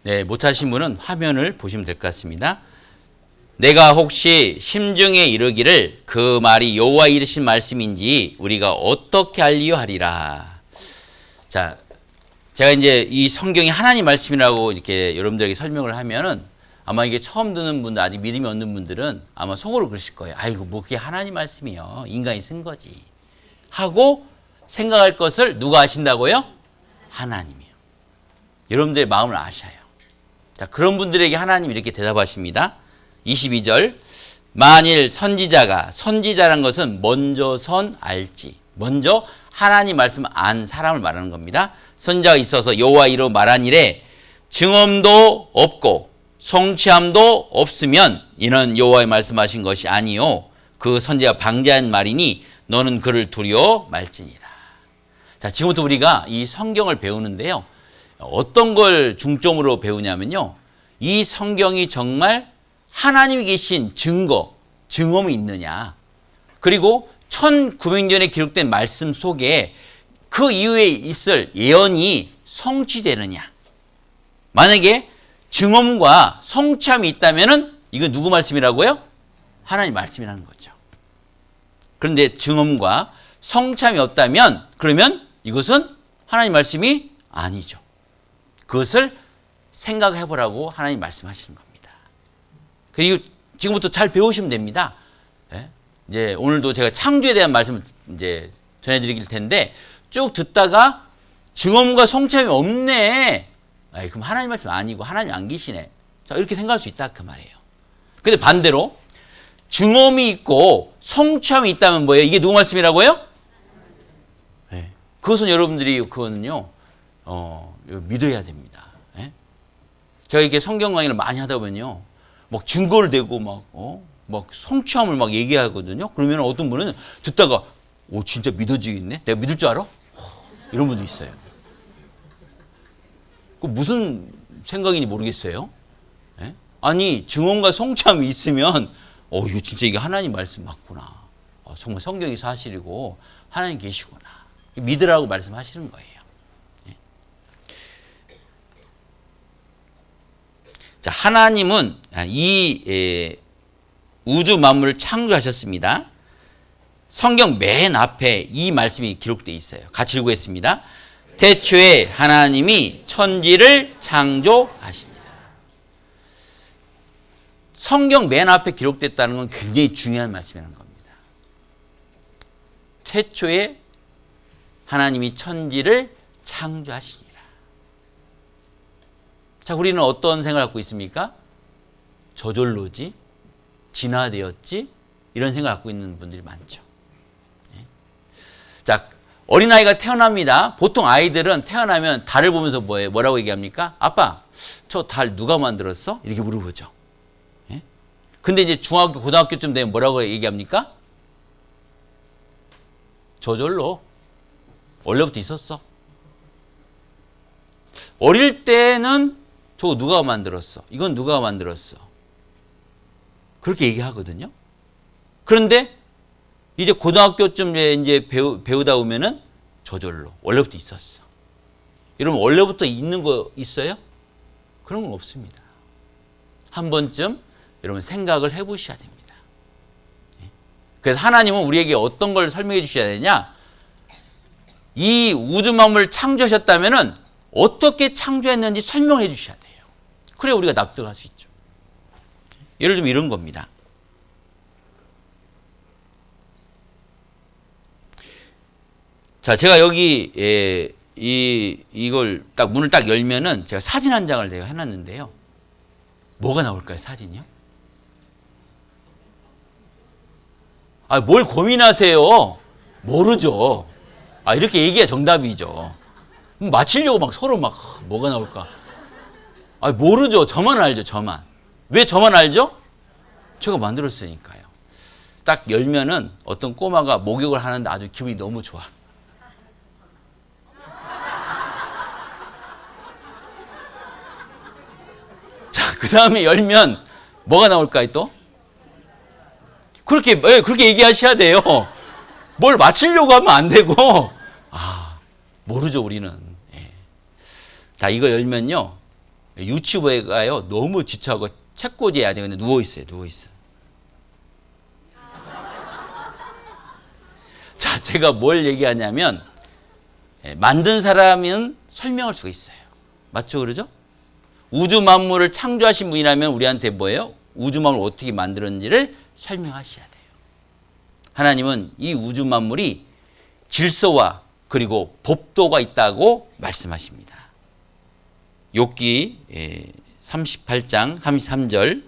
네, 못 찾으신 분은 화면을 보시면 될 것 같습니다. 내가 혹시 심중에 이르기를 그 말이 여호와 이르신 말씀인지 우리가 어떻게 알리요 하리라. 자, 제가 이제 이 성경이 하나님 말씀이라고 이렇게 여러분들에게 설명을 하면은 아마 이게 처음 듣는 분들, 아직 믿음이 없는 분들은 아마 속으로 그러실 거예요. 아이고, 뭐 그게 하나님 말씀이요. 인간이 쓴 거지. 하고 생각할 것을 누가 아신다고요? 하나님이요. 여러분들의 마음을 아셔요. 자, 그런 분들에게 하나님이 이렇게 대답하십니다. 22절. 만일 선지자란 것은 먼저 선 알지. 먼저 하나님 말씀 안 사람을 말하는 겁니다. 선지자가 있어서 여호와 이로 말한 일에 증언도 없고 성취함도 없으면 이는 여호와의 말씀하신 것이 아니요 그 선지자가 방자한 말이니 너는 그를 두려워 말지니라. 자, 지금부터 우리가 이 성경을 배우는데요. 어떤 걸 중점으로 배우냐면요. 이 성경이 정말 하나님이 계신 증거, 증언이 있느냐. 그리고 1900년에 기록된 말씀 속에 그 이후에 있을 예언이 성취되느냐. 만약에 증언과 성취함이 있다면은 이건 누구 말씀이라고요? 하나님 말씀이라는 거죠. 그런데 증언과 성취함이 없다면 그러면 이것은 하나님 말씀이 아니죠. 그것을 생각해 보라고 하나님 말씀하시는 겁니다. 그리고 지금부터 잘 배우시면 됩니다. 예? 이제 오늘도 제가 창조에 대한 말씀을 이제 전해드릴 텐데 쭉 듣다가 증언과 성취함이 없네. 아이, 그럼 하나님 말씀 아니고 하나님 안 계시네. 자, 이렇게 생각할 수 있다 그 말이에요. 근데 반대로 증언이 있고 성취함이 있다면 뭐예요? 이게 누구 말씀이라고요? 네. 그것은 여러분들이 그거는요 믿어야 됩니다. 네? 제가 이렇게 성경 강의를 많이 하다 보면요 막 증거를 대고 막 성취함을 막 얘기하거든요. 그러면 어떤 분은 듣다가 오 진짜 믿어지겠네. 내가 믿을 줄 알아? 이런 분도 있어요. 그 무슨 생각인지 모르겠어요. 네? 아니 증언과 성취함이 있으면 이거 진짜 이게 하나님 말씀 맞구나. 정말 성경이 사실이고 하나님 계시구나. 믿으라고 말씀하시는 거예요. 네. 자, 하나님은 이 우주 만물을 창조하셨습니다. 성경 맨 앞에 이 말씀이 기록되어 있어요. 같이 읽겠습니다. 태초에 하나님이 천지를 창조하시니라. 성경 맨 앞에 기록됐다는 건 굉장히 중요한 말씀이라는 겁니다. 태초에 하나님이 천지를 창조하시니라. 자, 우리는 어떤 생각을 갖고 있습니까? 저절로지, 진화되었지, 이런 생각을 갖고 있는 분들이 많죠. 자, 어린아이가 태어납니다. 보통 아이들은 태어나면 달을 보면서 뭐라고 얘기합니까? 아빠, 저 달 누가 만들었어? 이렇게 물어보죠. 예? 근데 이제 중학교, 고등학교쯤 되면 뭐라고 얘기합니까? 저절로. 원래부터 있었어. 어릴 때는 저거 누가 만들었어? 이건 누가 만들었어? 그렇게 얘기하거든요. 그런데 이제 고등학교쯤 이제 배우다 보면은 저절로 원래부터 있었어. 여러분 원래부터 있는 거 있어요? 그런 건 없습니다. 한 번쯤 여러분 생각을 해보셔야 됩니다. 그래서 하나님은 우리에게 어떤 걸 설명해 주셔야 되냐? 이 우주 만물을 창조하셨다면은 어떻게 창조했는지 설명해 주셔야 돼요. 그래 우리가 납득할 수 있죠. 예를 들면 이런 겁니다. 자, 제가 여기 이걸 딱 문을 딱 열면은 제가 사진 한 장을 내가 해놨는데요. 뭐가 나올까요, 사진이요? 아, 뭘 고민하세요? 모르죠. 아, 이렇게 얘기해야 정답이죠. 맞히려고 막 서로 막 뭐가 나올까? 아, 모르죠. 저만 알죠, 저만. 왜 저만 알죠? 제가 만들었으니까요. 딱 열면은 어떤 꼬마가 목욕을 하는데 아주 기분이 너무 좋아. 자, 그 다음에 열면 뭐가 나올까요, 또? 그렇게 얘기하셔야 돼요. 뭘 맞히려고 하면 안 되고. 아, 모르죠, 우리는. 예. 자, 이거 열면요. 유튜브에가요, 너무 지쳐하고 책꽂이에 아주 그냥 누워있어요, 누워있어. 자, 제가 뭘 얘기하냐면, 만든 사람은 설명할 수가 있어요. 맞죠, 그러죠? 우주 만물을 창조하신 분이라면 우리한테 뭐예요? 우주 만물을 어떻게 만들었는지를 설명하셔야 돼요. 하나님은 이 우주 만물이 질서와 그리고 법도가 있다고 말씀하십니다. 욥기 38장 33절,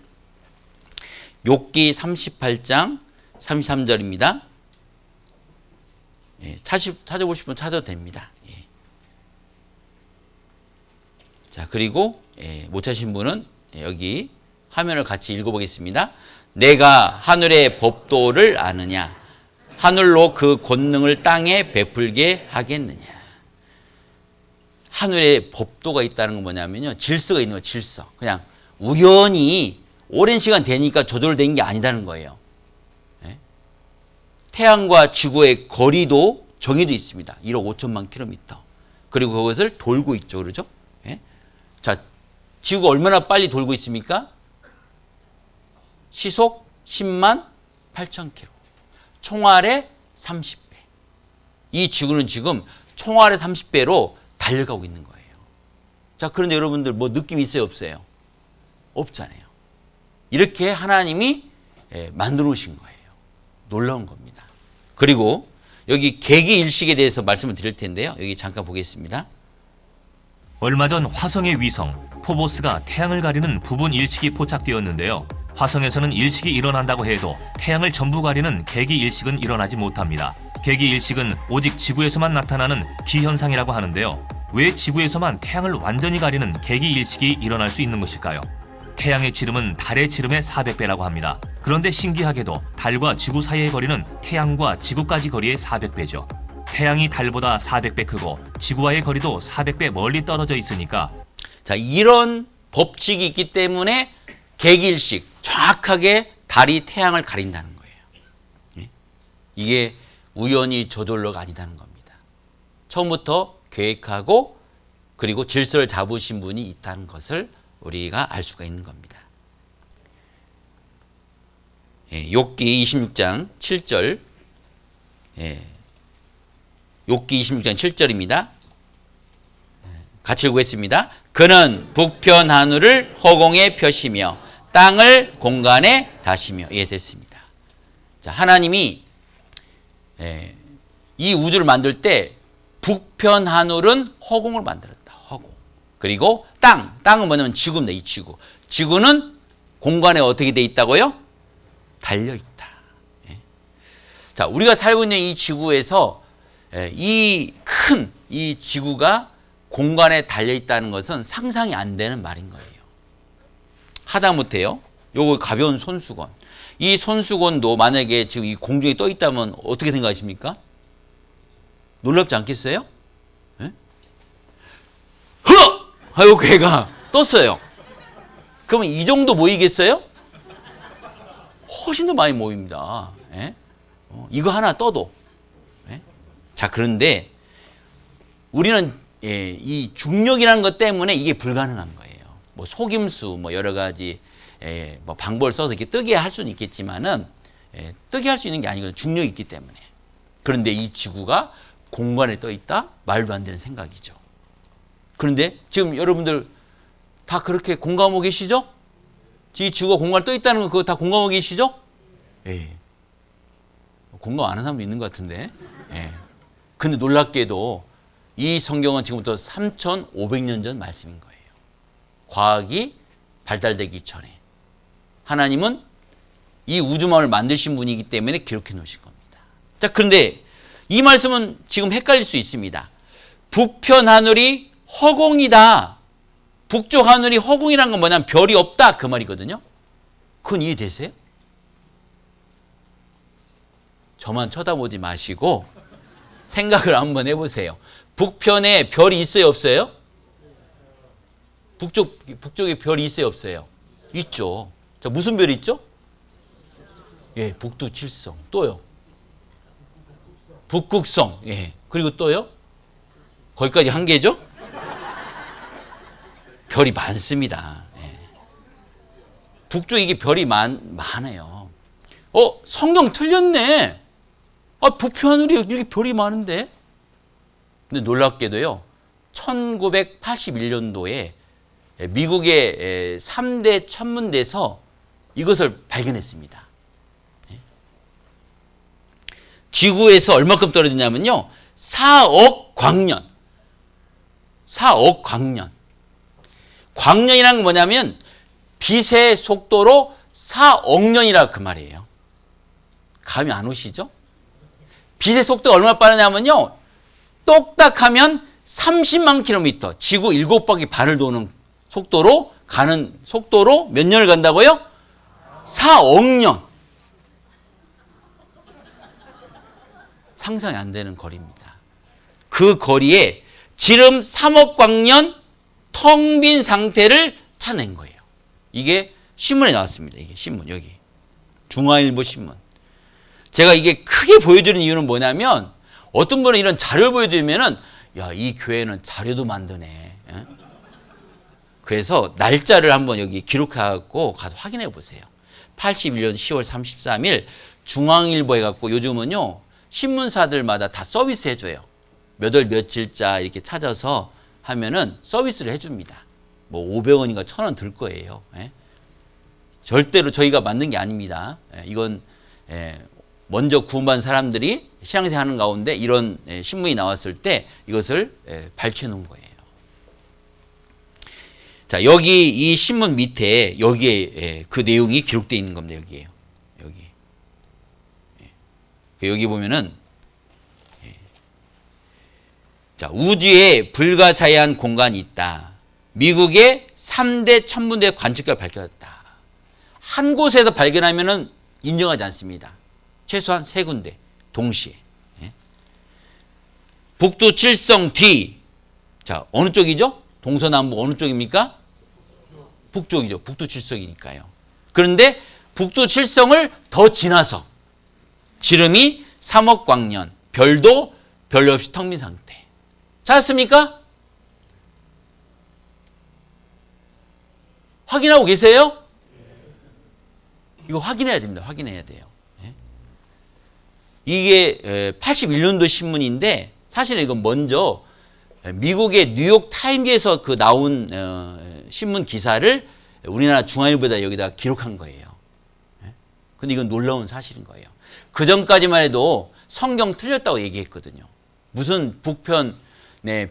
욥기 38장 33절입니다. 찾아보시면 찾아도 됩니다. 자, 그리고 못 찾으신 분은 여기 화면을 같이 읽어보겠습니다. 내가 하늘의 법도를 아느냐? 하늘로 그 권능을 땅에 베풀게 하겠느냐? 하늘에 법도가 있다는 건 뭐냐면요, 질서가 있는 거예요. 질서. 그냥 우연히 오랜 시간 되니까 조절된 게 아니다는 거예요. 예? 태양과 지구의 거리도 정해져 있습니다. 1억 5천만 킬로미터. 그리고 그것을 돌고 있죠. 그러죠? 예? 자, 지구가 얼마나 빨리 돌고 있습니까? 시속 10만 8천 킬로. 총알의 30배. 이 지구는 지금 총알의 30배로 달려가고 있는 거예요. 자, 그런데 여러분들 뭐 느낌 있어요, 없어요? 없잖아요. 이렇게 하나님이 만들어 오신 거예요. 놀라운 겁니다. 그리고 여기 계기일식에 대해서 말씀을 드릴 텐데요. 여기 잠깐 보겠습니다. 얼마 전 화성의 위성 포보스가 태양을 가리는 부분 일식이 포착되었는데요. 화성에서는 일식이 일어난다고 해도 태양을 전부 가리는 계기 일식은 일어나지 못합니다. 계기 일식은 오직 지구에서만 나타나는 기현상이라고 하는데요. 왜 지구에서만 태양을 완전히 가리는 계기 일식이 일어날 수 있는 것일까요? 태양의 지름은 달의 지름의 400배라고 합니다. 그런데 신기하게도 달과 지구 사이의 거리는 태양과 지구까지 거리의 400배죠. 태양이 달보다 400배 크고 지구와의 거리도 400배 멀리 떨어져 있으니까 자, 이런 법칙이 있기 때문에 계기일식, 정확하게 달이 태양을 가린다는 거예요. 예? 이게 우연히 저절로가 아니다는 겁니다. 처음부터 계획하고 그리고 질서를 잡으신 분이 있다는 것을 우리가 알 수가 있는 겁니다. 예, 욥기 26장 7절. 예, 욥기 26장 7절입니다. 같이 읽겠습니다. 그는 북편 하늘을 허공에 펴시며 땅을 공간에 다시며. 예, 됐습니다. 자, 하나님이 이 우주를 만들 때 북편 하늘은 허공을 만들었다. 허공. 그리고 땅은 뭐냐면 지구입니다. 이 지구. 지구는 공간에 어떻게 돼 있다고요? 달려 있다. 예. 자, 우리가 살고 있는 이 지구에서 이 큰 이 지구가 공간에 달려 있다는 것은 상상이 안 되는 말인 거예요. 하다못해요. 요거 가벼운 손수건. 이 손수건도 만약에 지금 이 공중에 떠 있다면 어떻게 생각하십니까? 놀랍지 않겠어요? 예? 허! 하고 걔가 떴어요. 그러면 이 정도 모이겠어요? 훨씬 더 많이 모입니다. 예? 이거 하나 떠도. 예? 자, 그런데 우리는 이 중력이라는 것 때문에 이게 불가능한 거예요. 뭐 속임수, 뭐 여러 가지 뭐 방법을 써서 이렇게 뜨게 할 수는 있겠지만은 뜨게 할 수 있는 게 아니거든요. 중력이 있기 때문에. 그런데 이 지구가 공간에 떠 있다? 말도 안 되는 생각이죠. 그런데 지금 여러분들 다 그렇게 공감하고 계시죠? 이 지구가 공간에 떠 있다는 거 그거 다 공감하고 계시죠? 예. 공감 안 하는 사람도 있는 것 같은데. 예. 근데 놀랍게도 이 성경은 지금부터 3,500년 전 말씀인 거예요. 과학이 발달되기 전에. 하나님은 이 우주만을 만드신 분이기 때문에 기록해 놓으신 겁니다. 자, 그런데 이 말씀은 지금 헷갈릴 수 있습니다. 북편 하늘이 허공이다. 북쪽 하늘이 허공이란 건 뭐냐면 별이 없다. 그 말이거든요. 그건 이해되세요? 저만 쳐다보지 마시고 생각을 한번 해보세요. 북편에 별이 있어요, 없어요? 북쪽에 별이 있어요, 없어요? 있죠. 자, 무슨 별이 있죠? 예, 북두칠성. 또요? 북극성. 예. 그리고 또요? 거기까지 한 개죠? 별이 많습니다. 예. 북쪽에 이게 별이 많아요. 성경 틀렸네. 북편 하늘이 이렇게 별이 많은데? 근데 놀랍게도요, 1981년도에 미국의 3대 천문대에서 이것을 발견했습니다. 지구에서 얼마큼 떨어지냐면요, 4억 광년. 4억 광년. 광년이란 건 뭐냐면 빛의 속도로 4억 년이라 그 말이에요. 감이 안 오시죠? 빛의 속도가 얼마나 빠르냐면요, 똑딱하면 30만 킬로미터, 지구 7바퀴 반을 도는 속도로 가는 속도로 몇 년을 간다고요? 4억 년. 상상이 안 되는 거리입니다. 그 거리에 지름 3억 광년 텅 빈 상태를 찾아낸 거예요. 이게 신문에 나왔습니다. 이게 신문 여기 중앙일보 신문. 제가 이게 크게 보여드리는 이유는 뭐냐면 어떤 분은 이런 자료를 보여드리면은 야, 이 교회는 자료도 만드네. 예? 그래서 날짜를 한번 여기 기록해갖고 가서 확인해 보세요. 81년 10월 33일 중앙일보 해갖고 요즘은요 신문사들마다 다 서비스 해줘요. 몇 월 며칠자 이렇게 찾아서 하면은 서비스를 해줍니다. 뭐 500원인가 1000원 들 거예요. 예? 절대로 저희가 만든 게 아닙니다. 예, 이건 먼저 구원받은 사람들이 신앙생활 하는 가운데 이런 신문이 나왔을 때 이것을 발췌해 놓은 거예요. 자, 여기 이 신문 밑에 여기에 그 내용이 기록되어 있는 겁니다. 여기에요. 여기. 여기 보면은 자, 우주에 불가사의한 공간이 있다. 미국의 3대 천문대 관측기가 밝혀졌다. 한 곳에서 발견하면은 인정하지 않습니다. 최소한 3군데 동시에. 북두 칠성 뒤. 자, 어느 쪽이죠? 동서남북 어느 쪽입니까? 북쪽이죠. 북두 칠성이니까요. 그런데 북두 칠성을 더 지나서 지름이 3억 광년, 별도 별로 없이 텅 빈 상태. 찾았습니까? 확인하고 계세요? 이거 확인해야 됩니다. 확인해야 돼요. 이게 81년도 신문인데 사실은 이건 먼저 미국의 뉴욕 타임즈에서 그 나온 신문 기사를 우리나라 중앙일보에다 여기다 기록한 거예요. 근데 이건 놀라운 사실인 거예요. 그 전까지만 해도 성경 틀렸다고 얘기했거든요. 무슨 북편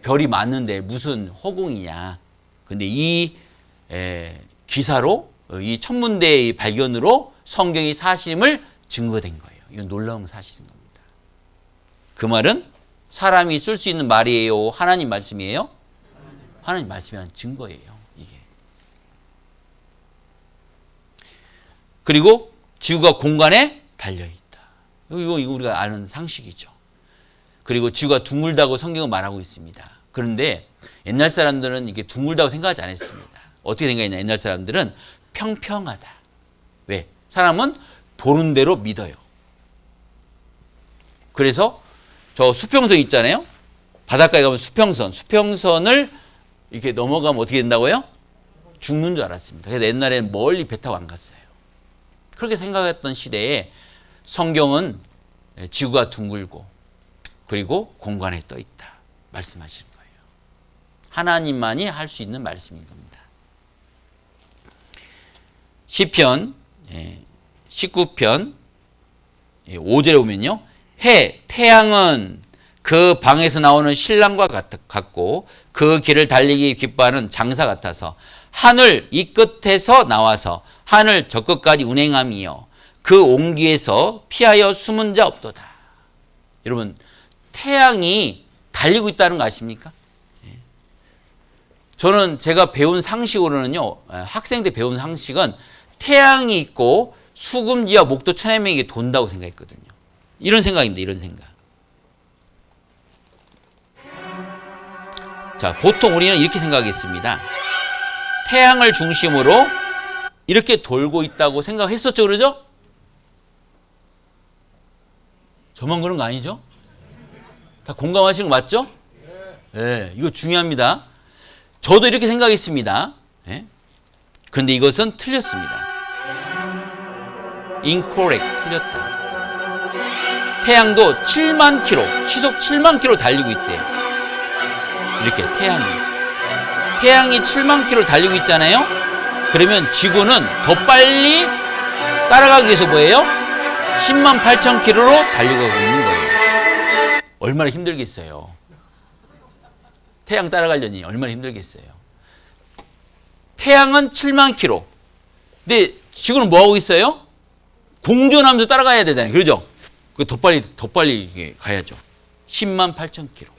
별이 많은데 무슨 허공이냐. 근데 이 기사로 이 천문대의 발견으로 성경이 사실임을 증거된 거예요. 이건 놀라운 사실인 겁니다. 그 말은 사람이 쓸 수 있는 말이에요? 하나님 말씀이에요? 하나님 말씀이라는 증거예요. 이게. 그리고 지구가 공간에 달려있다. 이거 우리가 아는 상식이죠. 그리고 지구가 둥글다고 성경은 말하고 있습니다. 그런데 옛날 사람들은 이게 둥글다고 생각하지 않았습니다. 어떻게 생각했냐? 옛날 사람들은 평평하다. 왜? 사람은 보는 대로 믿어요. 그래서 저 수평선 있잖아요. 바닷가에 가면 수평선을 이렇게 넘어가면 어떻게 된다고요? 죽는 줄 알았습니다. 그래서 옛날에는 멀리 배 타고 안 갔어요. 그렇게 생각했던 시대에 성경은 지구가 둥글고 그리고 공간에 떠 있다 말씀하시는 거예요. 하나님만이 할 수 있는 말씀인 겁니다. 시편 19편 5절에 보면요. 태양은 그 방에서 나오는 신랑과 같고 그 길을 달리기 기뻐하는 장사 같아서 하늘 이 끝에서 나와서 하늘 저 끝까지 운행함이요. 그 온기에서 피하여 숨은 자 없도다. 여러분 태양이 달리고 있다는 거 아십니까? 저는 제가 배운 상식으로는요. 학생 때 배운 상식은 태양이 있고 수금지와 목도 천해명이 돈다고 생각했거든요. 이런 생각입니다. 이런 생각. 자, 보통 우리는 이렇게 생각했습니다. 태양을 중심으로 이렇게 돌고 있다고 생각했었죠. 그러죠? 저만 그런 거 아니죠? 다 공감하시는 거 맞죠? 네, 이거 중요합니다. 저도 이렇게 생각했습니다. 네? 그런데 이것은 틀렸습니다. incorrect, 틀렸다. 태양도 7만 킬로, 시속 7만 킬로 달리고 있대요. 이렇게 태양이 7만 킬로 달리고 있잖아요. 그러면 지구는 더 빨리 따라가기 위해서 뭐예요? 10만 8천 킬로로 달려가고 있는 거예요. 얼마나 힘들겠어요. 태양 따라가려니 얼마나 힘들겠어요. 태양은 7만 킬로. 근데 지구는 뭐 하고 있어요? 공존하면서 따라가야 되잖아요. 그러죠? 더 빨리 가야죠. 10만 8천 킬로.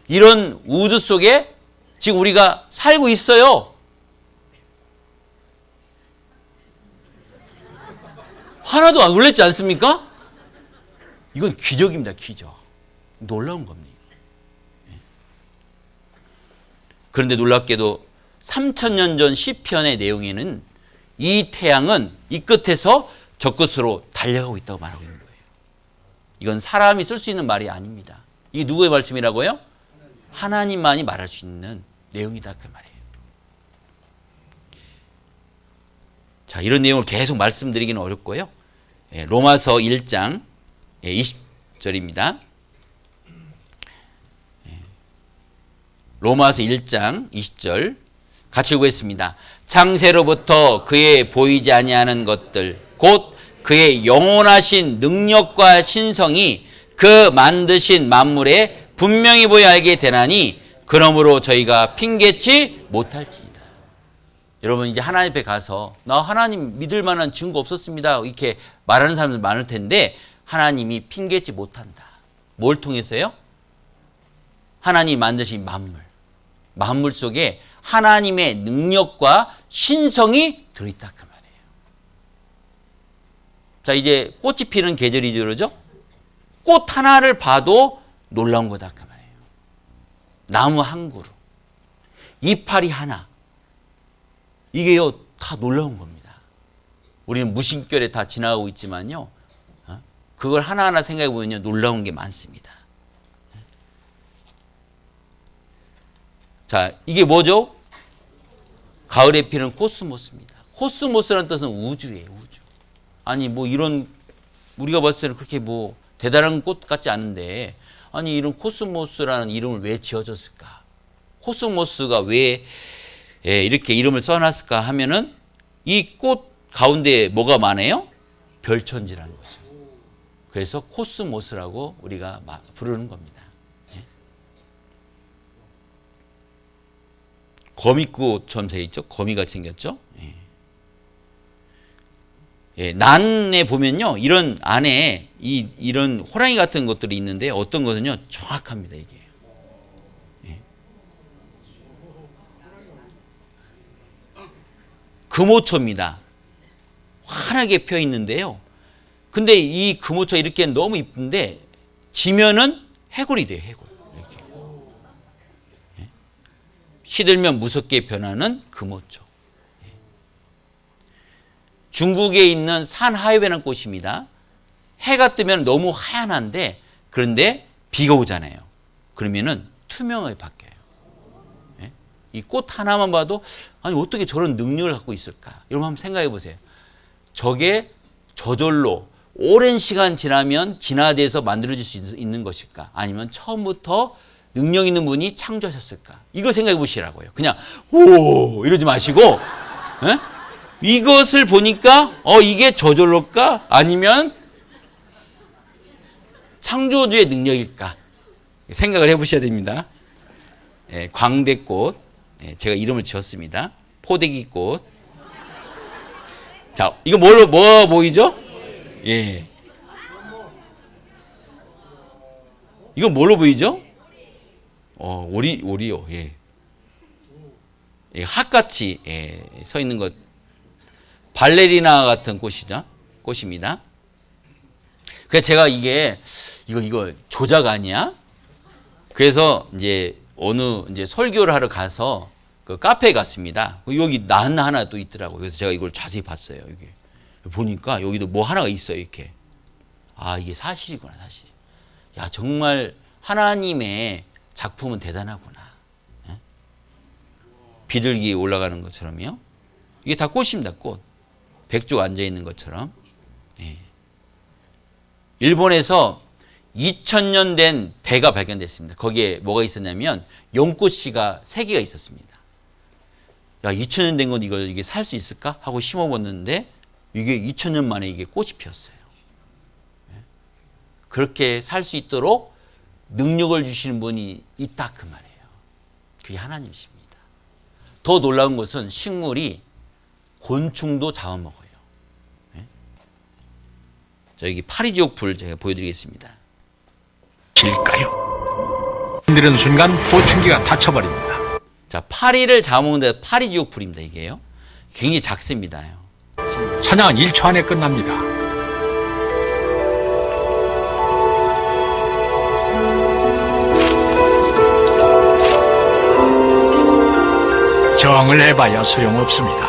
이런 우주 속에 지금 우리가 살고 있어요. 하나도 안 놀랍지 않습니까? 이건 기적입니다. 기적. 놀라운 겁니다. 그런데 놀랍게도 3000년 전 시편의 내용에는 이 태양은 이 끝에서 저 끝으로 달려가고 있다고 말하고 있는 거예요. 이건 사람이 쓸 수 있는 말이 아닙니다. 이게 누구의 말씀이라고요? 하나님만이 말할 수 있는 내용이다 그 말이에요. 자, 이런 내용을 계속 말씀드리기는 어렵고요. 로마서 1장 20절입니다. 로마서 1장 20절 같이 읽겠습니다. 창세로부터 그의 보이지 아니하는 것들 곧 그의 영원하신 능력과 신성이 그 만드신 만물에 분명히 보여 알게 되나니 그러므로 저희가 핑계치 못할지니라. 여러분 이제 하나님 앞에 가서 나 하나님 믿을 만한 증거 없었습니다 이렇게 말하는 사람들 많을 텐데 하나님이 핑계치 못한다. 뭘 통해서요? 하나님 만드신 만물 속에 하나님의 능력과 신성이 들어있다 그 말이에요. 자, 이제 꽃이 피는 계절이죠, 그러죠? 꽃 하나를 봐도 놀라운 거다 그 말이에요. 나무 한 그루, 이파리 하나, 이게요 다 놀라운 겁니다. 우리는 무심결에 다 지나가고 있지만요, 그걸 하나하나 생각해 보면요 놀라운 게 많습니다. 자, 이게 뭐죠? 가을에 피는 코스모스입니다. 코스모스라는 뜻은 우주예요, 우주. 아니, 뭐 이런, 우리가 봤을 때는 그렇게 뭐 대단한 꽃 같지 않은데, 아니, 이런 코스모스라는 이름을 왜 지어졌을까? 코스모스가 왜 이렇게 이름을 써놨을까 하면은 이 꽃 가운데 뭐가 많아요? 별천지라는 거죠. 그래서 코스모스라고 우리가 부르는 겁니다. 거미꽃처럼 생겼죠? 거미같이 생겼죠? 난에 보면요, 이런 안에 이런 호랑이 같은 것들이 있는데 어떤 것은요, 정확합니다, 이게. 금오초입니다. 환하게 펴 있는데요. 근데 이 금오초 이렇게 너무 이쁜데 지면은 해골이 돼요, 해골. 이렇게. 시들면 무섭게 변하는 금오초. 중국에 있는 산하엽이라는 꽃입니다. 해가 뜨면 너무 하얀한데 그런데 비가 오잖아요. 그러면은 투명하게 바뀌어요. 이 꽃 하나만 봐도 아니 어떻게 저런 능력을 갖고 있을까? 여러분 한번 생각해 보세요. 저게 저절로 오랜 시간 지나면 진화돼서 만들어질 수 있는 것일까? 아니면 처음부터 능력 있는 분이 창조하셨을까? 이걸 생각해 보시라고요. 그냥 오 이러지 마시고 이것을 보니까 이게 저절로일까? 아니면 창조주의 능력일까? 생각을 해보셔야 됩니다. 광대꽃, 제가 이름을 지었습니다. 포대기꽃. 자, 이거 뭐 보이죠? 예. 이건 뭘로 보이죠? 오리요. 예. 학같이 서 있는 것. 발레리나 같은 꽃입니다. 그래서 제가 이거 조작 아니야? 그래서 이제 이제 설교를 하러 가서 그 카페에 갔습니다. 여기 난 하나 또 있더라고요. 그래서 제가 이걸 자세히 봤어요. 이게 보니까 여기도 뭐 하나가 있어요. 이렇게. 아, 이게 사실이구나, 사실. 야, 정말 하나님의 작품은 대단하구나. 비둘기 올라가는 것처럼요. 이게 다 꽃입니다, 꽃. 백조 앉아 있는 것처럼. 일본에서 2000년 된 배가 발견됐습니다. 거기에 뭐가 있었냐면 연꽃씨가 3개가 있었습니다. 야, 2000년 된 건 이게 살 수 있을까? 하고 심어봤는데 이게 2000년 만에 이게 꽃이 피었어요. 그렇게 살 수 있도록 능력을 주시는 분이 있다 그 말이에요. 그게 하나님이십니다. 더 놀라운 것은 식물이 곤충도 잡아먹어요. 자, 여기 파리지옥불 제가 보여드리겠습니다. 일까요? 흔드는 순간 보충기가 닫혀버립니다. 자, 파리를 잡아먹는데 파리지옥불입니다. 이게요. 굉장히 작습니다. 사냥은 1초 안에 끝납니다. 저항을 해봐야 소용없습니다.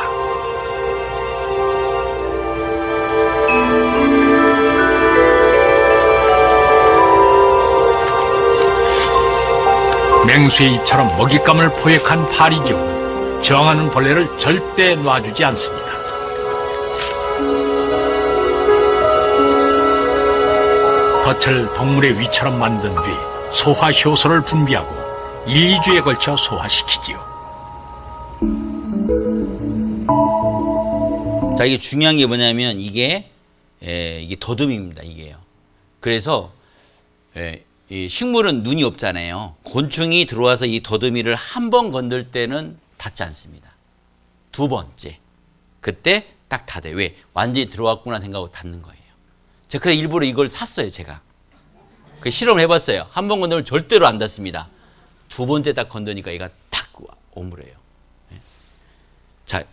맹수의 입처럼 먹잇감을 포획한 파리지옥은 저항하는 벌레를 절대 놔주지 않습니다. 덫을 동물의 위처럼 만든 뒤 소화 효소를 분비하고 2주에 걸쳐 소화시키지요. 자, 이게 중요한 게 뭐냐면 이게 더듬입니다. 이게요. 그래서 이 식물은 눈이 없잖아요. 곤충이 들어와서 이 더듬이를 한 번 건들 때는 닿지 않습니다. 두 번째, 그때 딱 닿아요. 왜? 완전히 들어왔구나 생각하고 닿는 거예요. 제가 그래서 일부러 이걸 샀어요. 제가 그 실험을 해봤어요. 한 번 건들면 절대로 안 닿습니다. 두 번째 딱 건드니까 얘가 탁 오므려요. 자,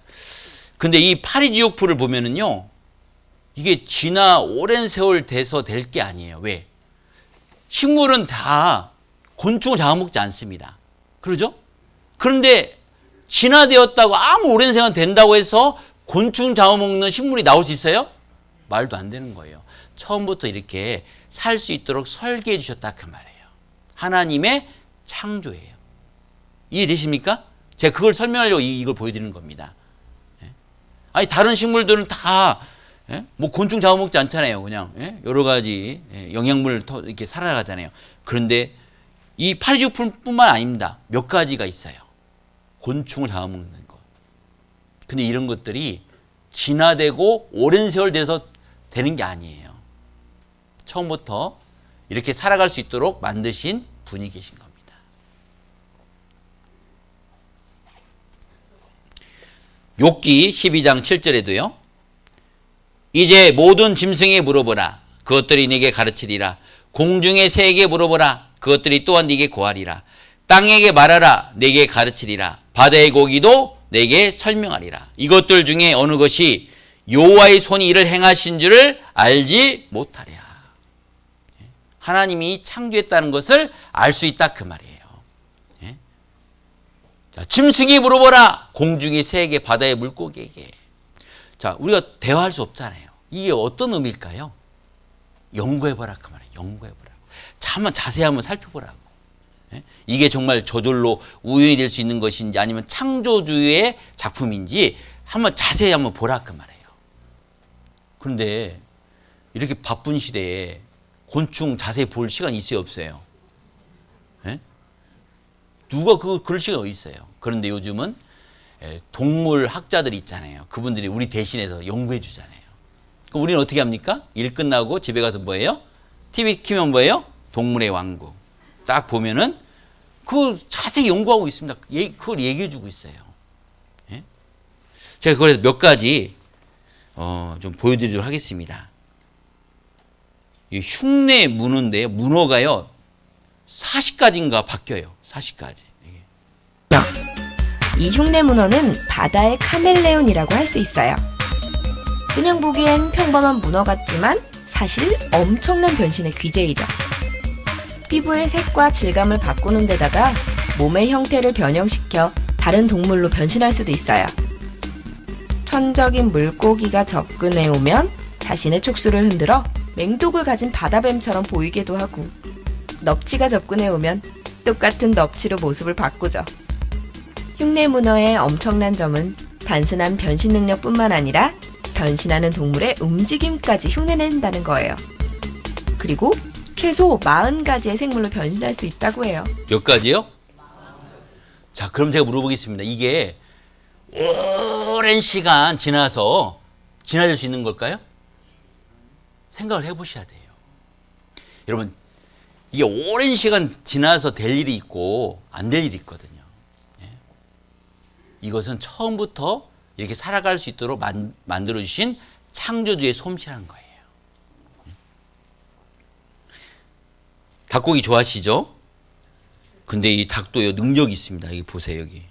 근데 이 파리지옥풀을 보면은요, 이게 지나 오랜 세월 돼서 될 게 아니에요. 왜? 식물은 다 곤충을 잡아먹지 않습니다. 그러죠? 그런데 진화되었다고 아무 오랜 세월 된다고 해서 곤충 잡아먹는 식물이 나올 수 있어요? 말도 안 되는 거예요. 처음부터 이렇게 살 수 있도록 설계해 주셨다 그 말이에요. 하나님의 창조예요. 이해되십니까? 제가 그걸 설명하려고 이걸 보여드리는 겁니다. 아니 다른 식물들은 다 뭐 곤충 잡아먹지 않잖아요. 그냥 여러 가지 영양분을 이렇게 살아가잖아요. 그런데 이 파리지옥풀뿐만 아닙니다. 몇 가지가 있어요. 곤충을 잡아먹는 거. 근데 이런 것들이 진화되고 오랜 세월 돼서 되는 게 아니에요. 처음부터 이렇게 살아갈 수 있도록 만드신 분이 계신 겁니다. 욥기 12장 7절에도요. 이제 모든 짐승에 물어보라. 그것들이 네게 가르치리라. 공중의 새에게 물어보라. 그것들이 또한 네게 고하리라. 땅에게 말하라. 네게 가르치리라. 바다의 고기도 네게 설명하리라. 이것들 중에 어느 것이 여호와의 손이 이를 행하신 줄을 알지 못하랴. 하나님이 창조했다는 것을 알 수 있다 그 말이에요. 자, 짐승이 물어보라. 공중의 새에게, 바다의 물고기에게. 자, 우리가 대화할 수 없잖아요. 이게 어떤 의미일까요? 연구해보라 그 말이에요. 연구해보라고. 한번 자세히 한번 살펴보라고. 이게 정말 저절로 우연이 될 수 있는 것인지 아니면 창조주의 작품인지 한번 자세히 한번 보라 그 말이에요. 그런데 이렇게 바쁜 시대에 곤충 자세히 볼 시간이 있어요, 없어요? 누가 그럴 시간이 어디 있어요? 그런데 요즘은 동물 학자들이 있잖아요. 그분들이 우리 대신해서 연구해 주잖아요. 그럼 우리는 어떻게 합니까? 일 끝나고 집에 가서 뭐예요? TV 키면 뭐예요? 동물의 왕국. 딱 보면은 그 자세히 연구하고 있습니다. 그걸 얘기해 주고 있어요. 제가 그래서 몇 가지 좀 보여드리도록 하겠습니다. 이 흉내 문어인데요. 문어가요 40가지인가 바뀌어요. 40가지. 이 흉내 문어는 바다의 카멜레온이라고 할 수 있어요. 그냥 보기엔 평범한 문어 같지만 사실 엄청난 변신의 귀재이죠. 피부의 색과 질감을 바꾸는 데다가 몸의 형태를 변형시켜 다른 동물로 변신할 수도 있어요. 천적인 물고기가 접근해 오면 자신의 촉수를 흔들어 맹독을 가진 바다뱀처럼 보이기도 하고, 넙치가 접근해 오면 똑같은 넙치로 모습을 바꾸죠. 흉내 문어의 엄청난 점은 단순한 변신 능력뿐만 아니라 변신하는 동물의 움직임까지 흉내낸다는 거예요. 그리고 최소 40가지의 생물로 변신할 수 있다고 해요. 몇 가지요? 자, 그럼 제가 물어보겠습니다. 이게 오랜 시간 지나서 진화될 수 있는 걸까요? 생각을 해보셔야 돼요. 여러분, 이게 오랜 시간 지나서 될 일이 있고 안 될 일이 있거든요. 이것은 처음부터 이렇게 살아갈 수 있도록 만들어주신 창조주의 솜씨라는 거예요. 닭고기 좋아하시죠? 근데 이 닭도 능력이 있습니다. 여기 보세요, 여기.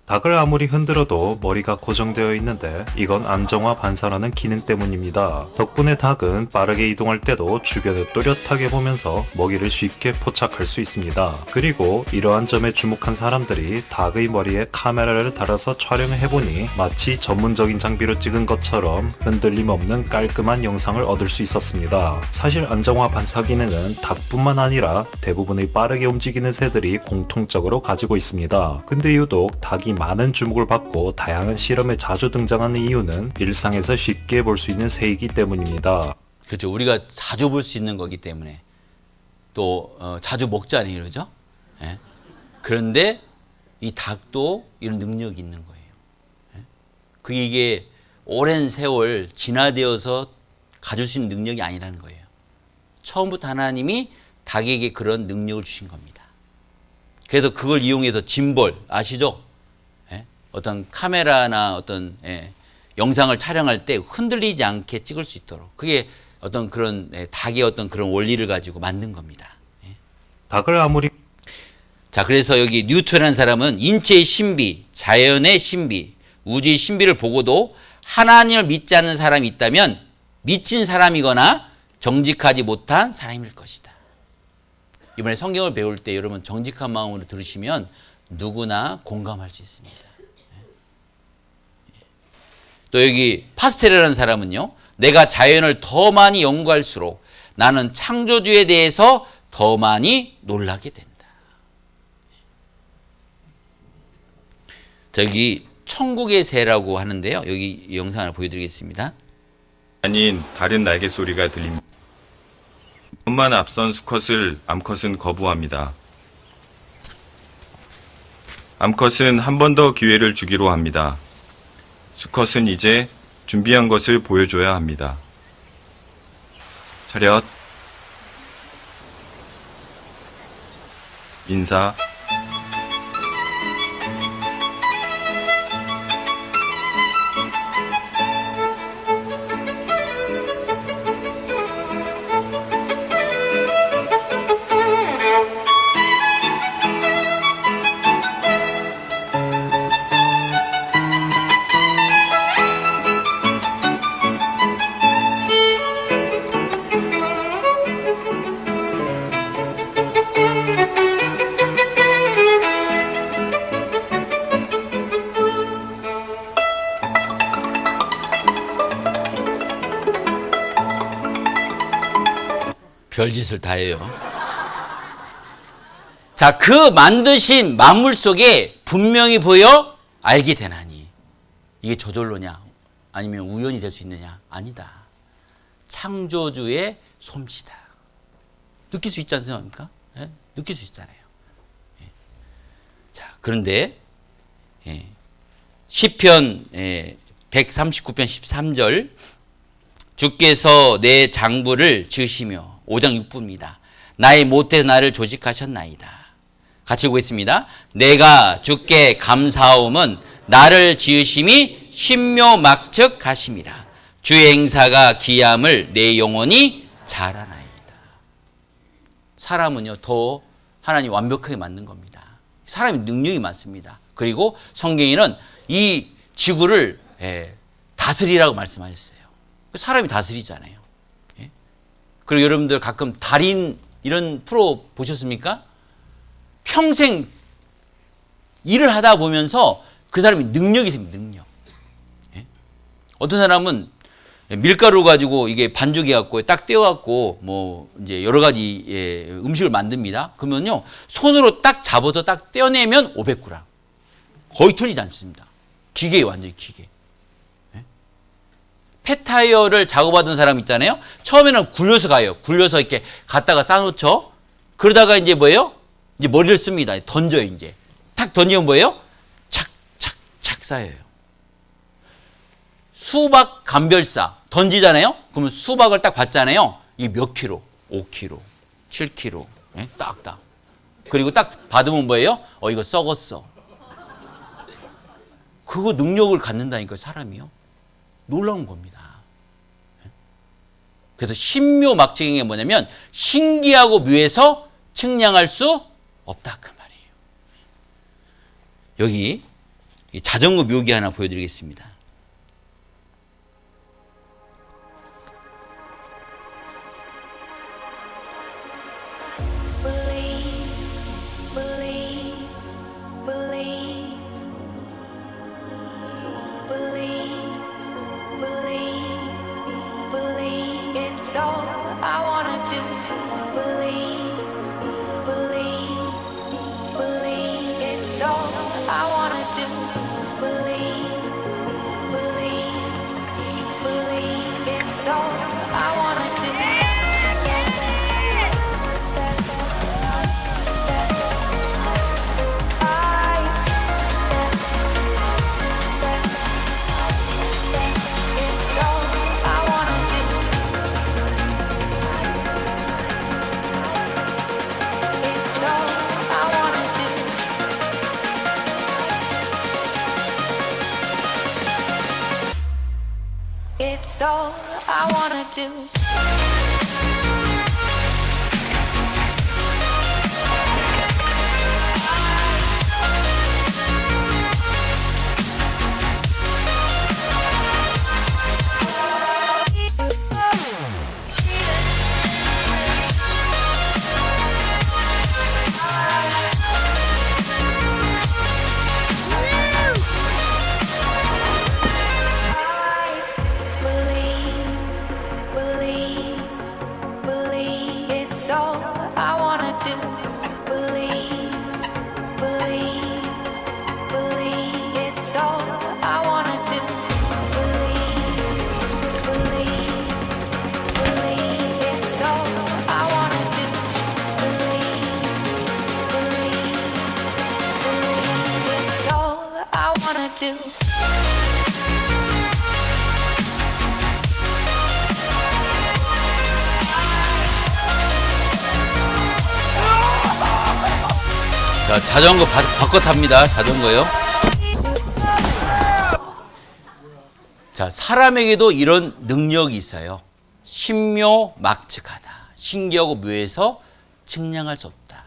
닭을 아무리 흔들어도 머리가 고정되어 있는데 이건 안정화 반사라는 기능 때문입니다. 덕분에 닭은 빠르게 이동할 때도 주변을 또렷하게 보면서 먹이를 쉽게 포착할 수 있습니다. 그리고 이러한 점에 주목한 사람들이 닭의 머리에 카메라를 달아서 촬영을 해보니 마치 전문적인 장비로 찍은 것처럼 흔들림 없는 깔끔한 영상을 얻을 수 있었습니다. 사실 안정화 반사 기능은 닭뿐만 아니라 대부분의 빠르게 움직이는 새들이 공통적으로 가지고 있습니다. 근데 유독 닭이 많은 주목을 받고 다양한 실험에 자주 등장하는 이유는 일상에서 쉽게 볼 수 있는 새이기 때문입니다. 그렇죠. 우리가 자주 볼 수 있는 거기 때문에 또 자주 먹잖아요, 그러죠? 예? 그런데 이 닭도 이런 능력이 있는 거예요. 예? 그게 이게 오랜 세월 진화되어서 가질 수 있는 능력이 아니라는 거예요. 처음부터 하나님이 닭에게 그런 능력을 주신 겁니다. 그래서 그걸 이용해서 짐벌 아시죠? 어떤 카메라나 어떤 영상을 촬영할 때 흔들리지 않게 찍을 수 있도록 그게 어떤 그런 닭의 어떤 그런 원리를 가지고 만든 겁니다. 닭을 아무리 자, 그래서 여기 뉴턴이라는 사람은 인체의 신비, 자연의 신비, 우주의 신비를 보고도 하나님을 믿지 않는 사람이 있다면 미친 사람이거나 정직하지 못한 사람일 것이다. 이번에 성경을 배울 때 여러분 정직한 마음으로 들으시면 누구나 공감할 수 있습니다. 또 여기 파스텔이라는 사람은요, 내가 자연을 더 많이 연구할수록 나는 창조주에 대해서 더 많이 놀라게 된다. 저기 천국의 새라고 하는데요. 여기 이 영상을 보여드리겠습니다. 아닌 다른 날개 소리가 들립니다. 뿐만 앞선 수컷을 암컷은 거부합니다. 암컷은 한 번 더 기회를 주기로 합니다. 수컷은 이제 준비한 것을 보여줘야 합니다. 차렷, 인사, 별짓을 다 해요. 자, 그 만드신 만물 속에 분명히 보여 알게 되나니 이게 저절로냐 아니면 우연이 될 수 있느냐? 아니다. 창조주의 솜씨다. 느낄 수 있지 않습니까? 예? 느낄 수 있잖아요. 예. 자, 그런데 시편 139편 13절 주께서 내 장부를 지으시며 5장 6부입니다. 나의 못해서 나를 조직하셨나이다. 같이 보겠습니다. 내가 주께 감사하옴은 나를 지으심이 신묘막측하심이라. 주의 행사가 기함을 내 영혼이 잘하나이다. 사람은요 더 하나님 완벽하게 만든 겁니다. 사람이 능력이 많습니다. 그리고 성경에는 이 지구를 다스리라고 말씀하셨어요. 사람이 다스리잖아요. 예? 그리고 여러분들 가끔 달인 이런 프로 보셨습니까? 평생 일을 하다 보면서 그 사람이 능력이 생깁니다. 능력. 예? 어떤 사람은 밀가루 가지고 이게 반죽해 갖고 딱 떼어 갖고 뭐 이제 여러 가지 음식을 만듭니다. 그러면요 손으로 딱 잡아서 딱 떼어내면 500g. 거의 틀리지 않습니다. 기계예요, 완전히 기계. 폐타이어를 작업하던 사람 있잖아요. 처음에는 굴려서 가요. 굴려서 이렇게 갖다가 쌓아놓죠. 그러다가 이제 뭐예요? 이제 머리를 씁니다. 던져요, 이제. 탁 던지면 뭐예요? 착, 착, 착 쌓여요. 수박 감별사 던지잖아요. 그러면 수박을 딱 받잖아요. 이게 몇 킬로? 5킬로, 7킬로. 예? 딱딱. 그리고 딱 받으면 뭐예요? 이거 썩었어. 그거 능력을 갖는다니까, 사람이요. 놀라운 겁니다. 그래서 신묘막측인 게 뭐냐면 신기하고 묘해서 측량할 수 없다 그 말이에요. 여기 이 자전거 묘기 하나 보여드리겠습니다. It's all I wanna do. Believe, it's all I wanna do. Believe, it's all I wanna do. It's all I wanna do. It's all I wanna do. It's all I wanna do. It's all I wanna do. Believe, it's all I wanna do. Believe, it's all I wanna do. Believe, it's all I wanna do. 자, 자전거 바꿔 탑니다. 자전거요. 자, 사람에게도 이런 능력이 있어요. 신묘막측하다. 신기하고 묘해서 측량할 수 없다.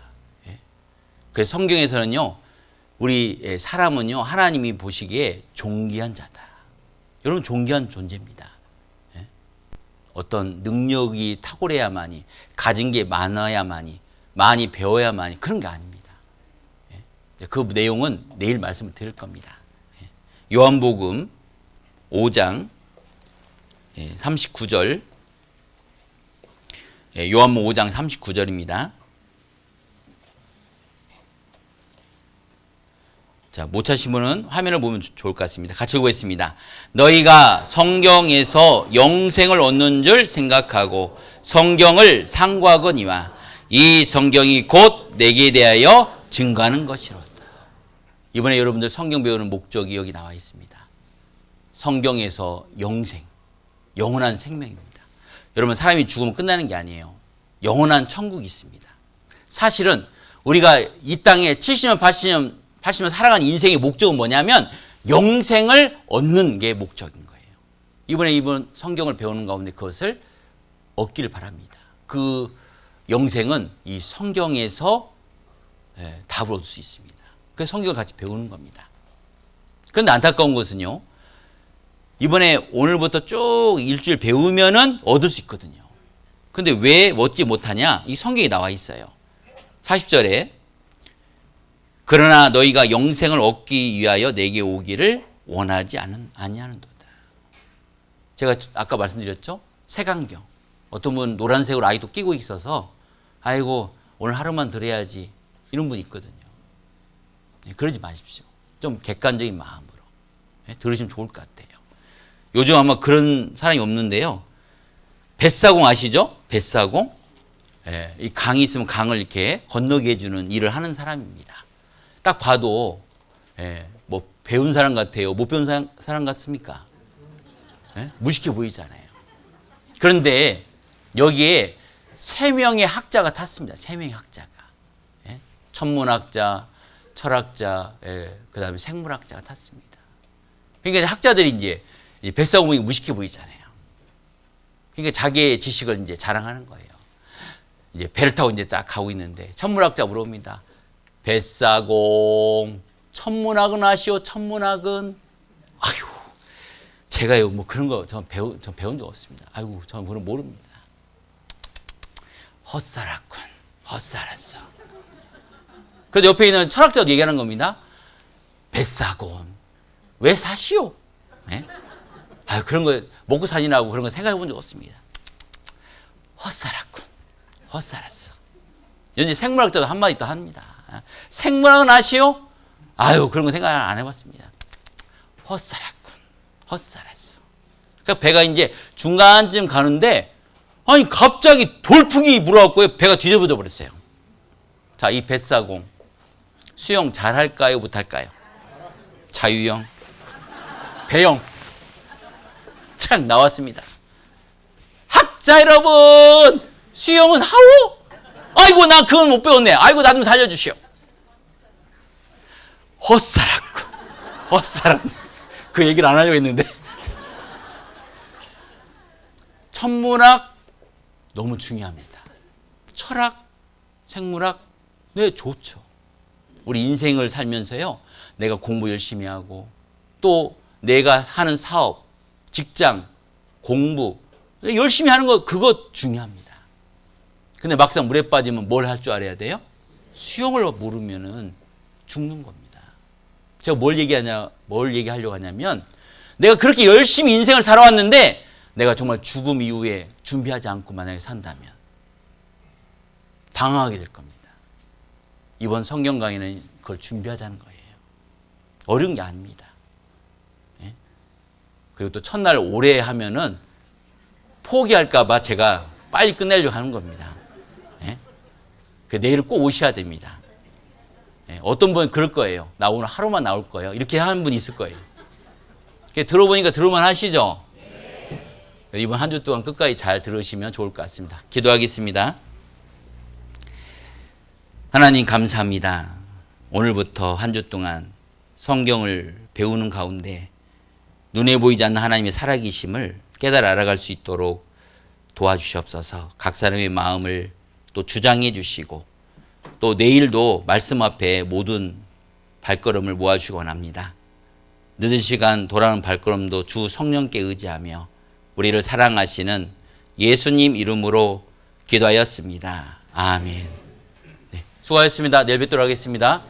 예. 그래서 성경에서는요, 우리 사람은요, 하나님이 보시기에 존귀한 자다. 여러분, 존귀한 존재입니다. 예. 어떤 능력이 탁월해야만이, 가진 게 많아야만이, 많이 배워야만이, 그런 게 아닙니다. 그 내용은 내일 말씀을 드릴 겁니다. 요한복음 5장 39절, 요한복음 5장 39절입니다. 자, 못 찾으신 분은 화면을 보면 좋을 것 같습니다. 같이 보겠습니다. 너희가 성경에서 영생을 얻는 줄 생각하고 성경을 상고하거니와 이 성경이 곧 내게 대하여 증거하는 것이로다. 이번에 여러분들 성경 배우는 목적이 여기 나와 있습니다. 성경에서 영생, 영원한 생명입니다. 여러분, 사람이 죽으면 끝나는 게 아니에요. 영원한 천국이 있습니다. 사실은 우리가 이 땅에 70년, 80년 살아간 인생의 목적은 뭐냐면 영생을 얻는 게 목적인 거예요. 이번 성경을 배우는 가운데 그것을 얻기를 바랍니다. 그 영생은 이 성경에서 답을 얻을 수 있습니다. 그래서 성경을 같이 배우는 겁니다. 그런데 안타까운 것은요, 이번에 오늘부터 쭉 일주일 배우면은 얻을 수 있거든요. 근데 왜 얻지 못하냐? 이 성경에 나와 있어요. 40절에 그러나 너희가 영생을 얻기 위하여 내게 오기를 원하지 아니하는도다. 제가 아까 말씀드렸죠? 색안경. 어떤 분은 노란색으로 아이도 끼고 있어서 아이고 오늘 하루만 들어야지 이런 분이 있거든요. 그러지 마십시오. 좀 객관적인 마음으로 들으시면 좋을 것 같아요. 요즘 아마 그런 사람이 없는데요. 뱃사공 아시죠? 뱃사공. 이 강이 있으면 강을 이렇게 건너게 해주는 일을 하는 사람입니다. 딱 봐도 뭐 배운 사람 같아요. 못 배운 사람 같습니까? 무식해 보이잖아요. 그런데 여기에 3명의 학자가 탔습니다. 3명의 학자가. 천문학자, 철학자, 그 다음에 생물학자가 탔습니다. 그러니까 학자들이 이제 뱃사공이 무식해 보이잖아요. 그러니까 자기의 지식을 이제 자랑하는 거예요. 이제 배를 타고 이제 쫙 가고 있는데 천문학자 물어봅니다. 뱃사공, 천문학은 아시오? 천문학은 아유 제가요 뭐 그런 거 전 배운 적 없습니다. 아이고 저는 그런 거 모릅니다. 헛살았군. 헛살았어. 그래서 옆에 있는 철학자도 얘기하는 겁니다. 뱃사곤 왜 사시오? 네? 아유 그런 거 먹고 사니라고 그런 거 생각해 본 적 없습니다. 헛살았군. 헛살았어. 연재 생물학자도 한마디 또 합니다. 생물학은 아시오? 아유 그런 거 생각 안 해봤습니다. 헛살았군. 헛살았어. 그러니까 배가 이제 중간쯤 가는데 아니 갑자기 돌풍이 불어왔고요. 배가 뒤집어져 버렸어요. 자, 이 뱃사공 수영 잘할까요? 못할까요? 자유형, 배영 착 나왔습니다. 학자 여러분 수영은 하오? 아이고 나 그건 못 배웠네. 아이고 나 좀 살려주시오. 헛살았군. 헛살았네. 그 얘기를 안 하려고 했는데 천문학 너무 중요합니다. 철학, 생물학 네 좋죠. 우리 인생을 살면서요 내가 공부 열심히 하고 또 내가 하는 사업, 직장, 공부 열심히 하는 거 그거 중요합니다. 근데 막상 물에 빠지면 뭘 할 줄 알아야 돼요? 수영을 모르면은 죽는 겁니다. 제가 뭘 얘기하려고 하냐면 내가 그렇게 열심히 인생을 살아왔는데 내가 정말 죽음 이후에 준비하지 않고 만약에 산다면 당황하게 될 겁니다. 이번 성경 강의는 그걸 준비하자는 거예요. 어려운 게 아닙니다. 예? 그리고 또 첫날 오래 하면은 포기할까 봐 제가 빨리 끝내려고 하는 겁니다. 예? 그 내일 꼭 오셔야 됩니다. 예? 어떤 분은 그럴 거예요. 나 오늘 하루만 나올 거예요. 이렇게 하는 분이 있을 거예요. 들어보니까 들을만 하시죠? 이번 한 주 동안 끝까지 잘 들으시면 좋을 것 같습니다. 기도하겠습니다. 하나님 감사합니다. 오늘부터 한 주 동안 성경을 배우는 가운데 눈에 보이지 않는 하나님의 살아계심을 깨달아 알아갈 수 있도록 도와주시옵소서. 각 사람의 마음을 또 주장해 주시고 또 내일도 말씀 앞에 모든 발걸음을 모아주시기 원합니다. 늦은 시간 돌아오는 발걸음도 주 성령께 의지하며 우리를 사랑하시는 예수님 이름으로 기도하였습니다. 아멘. 네, 수고하셨습니다. 내일 뵙도록 하겠습니다.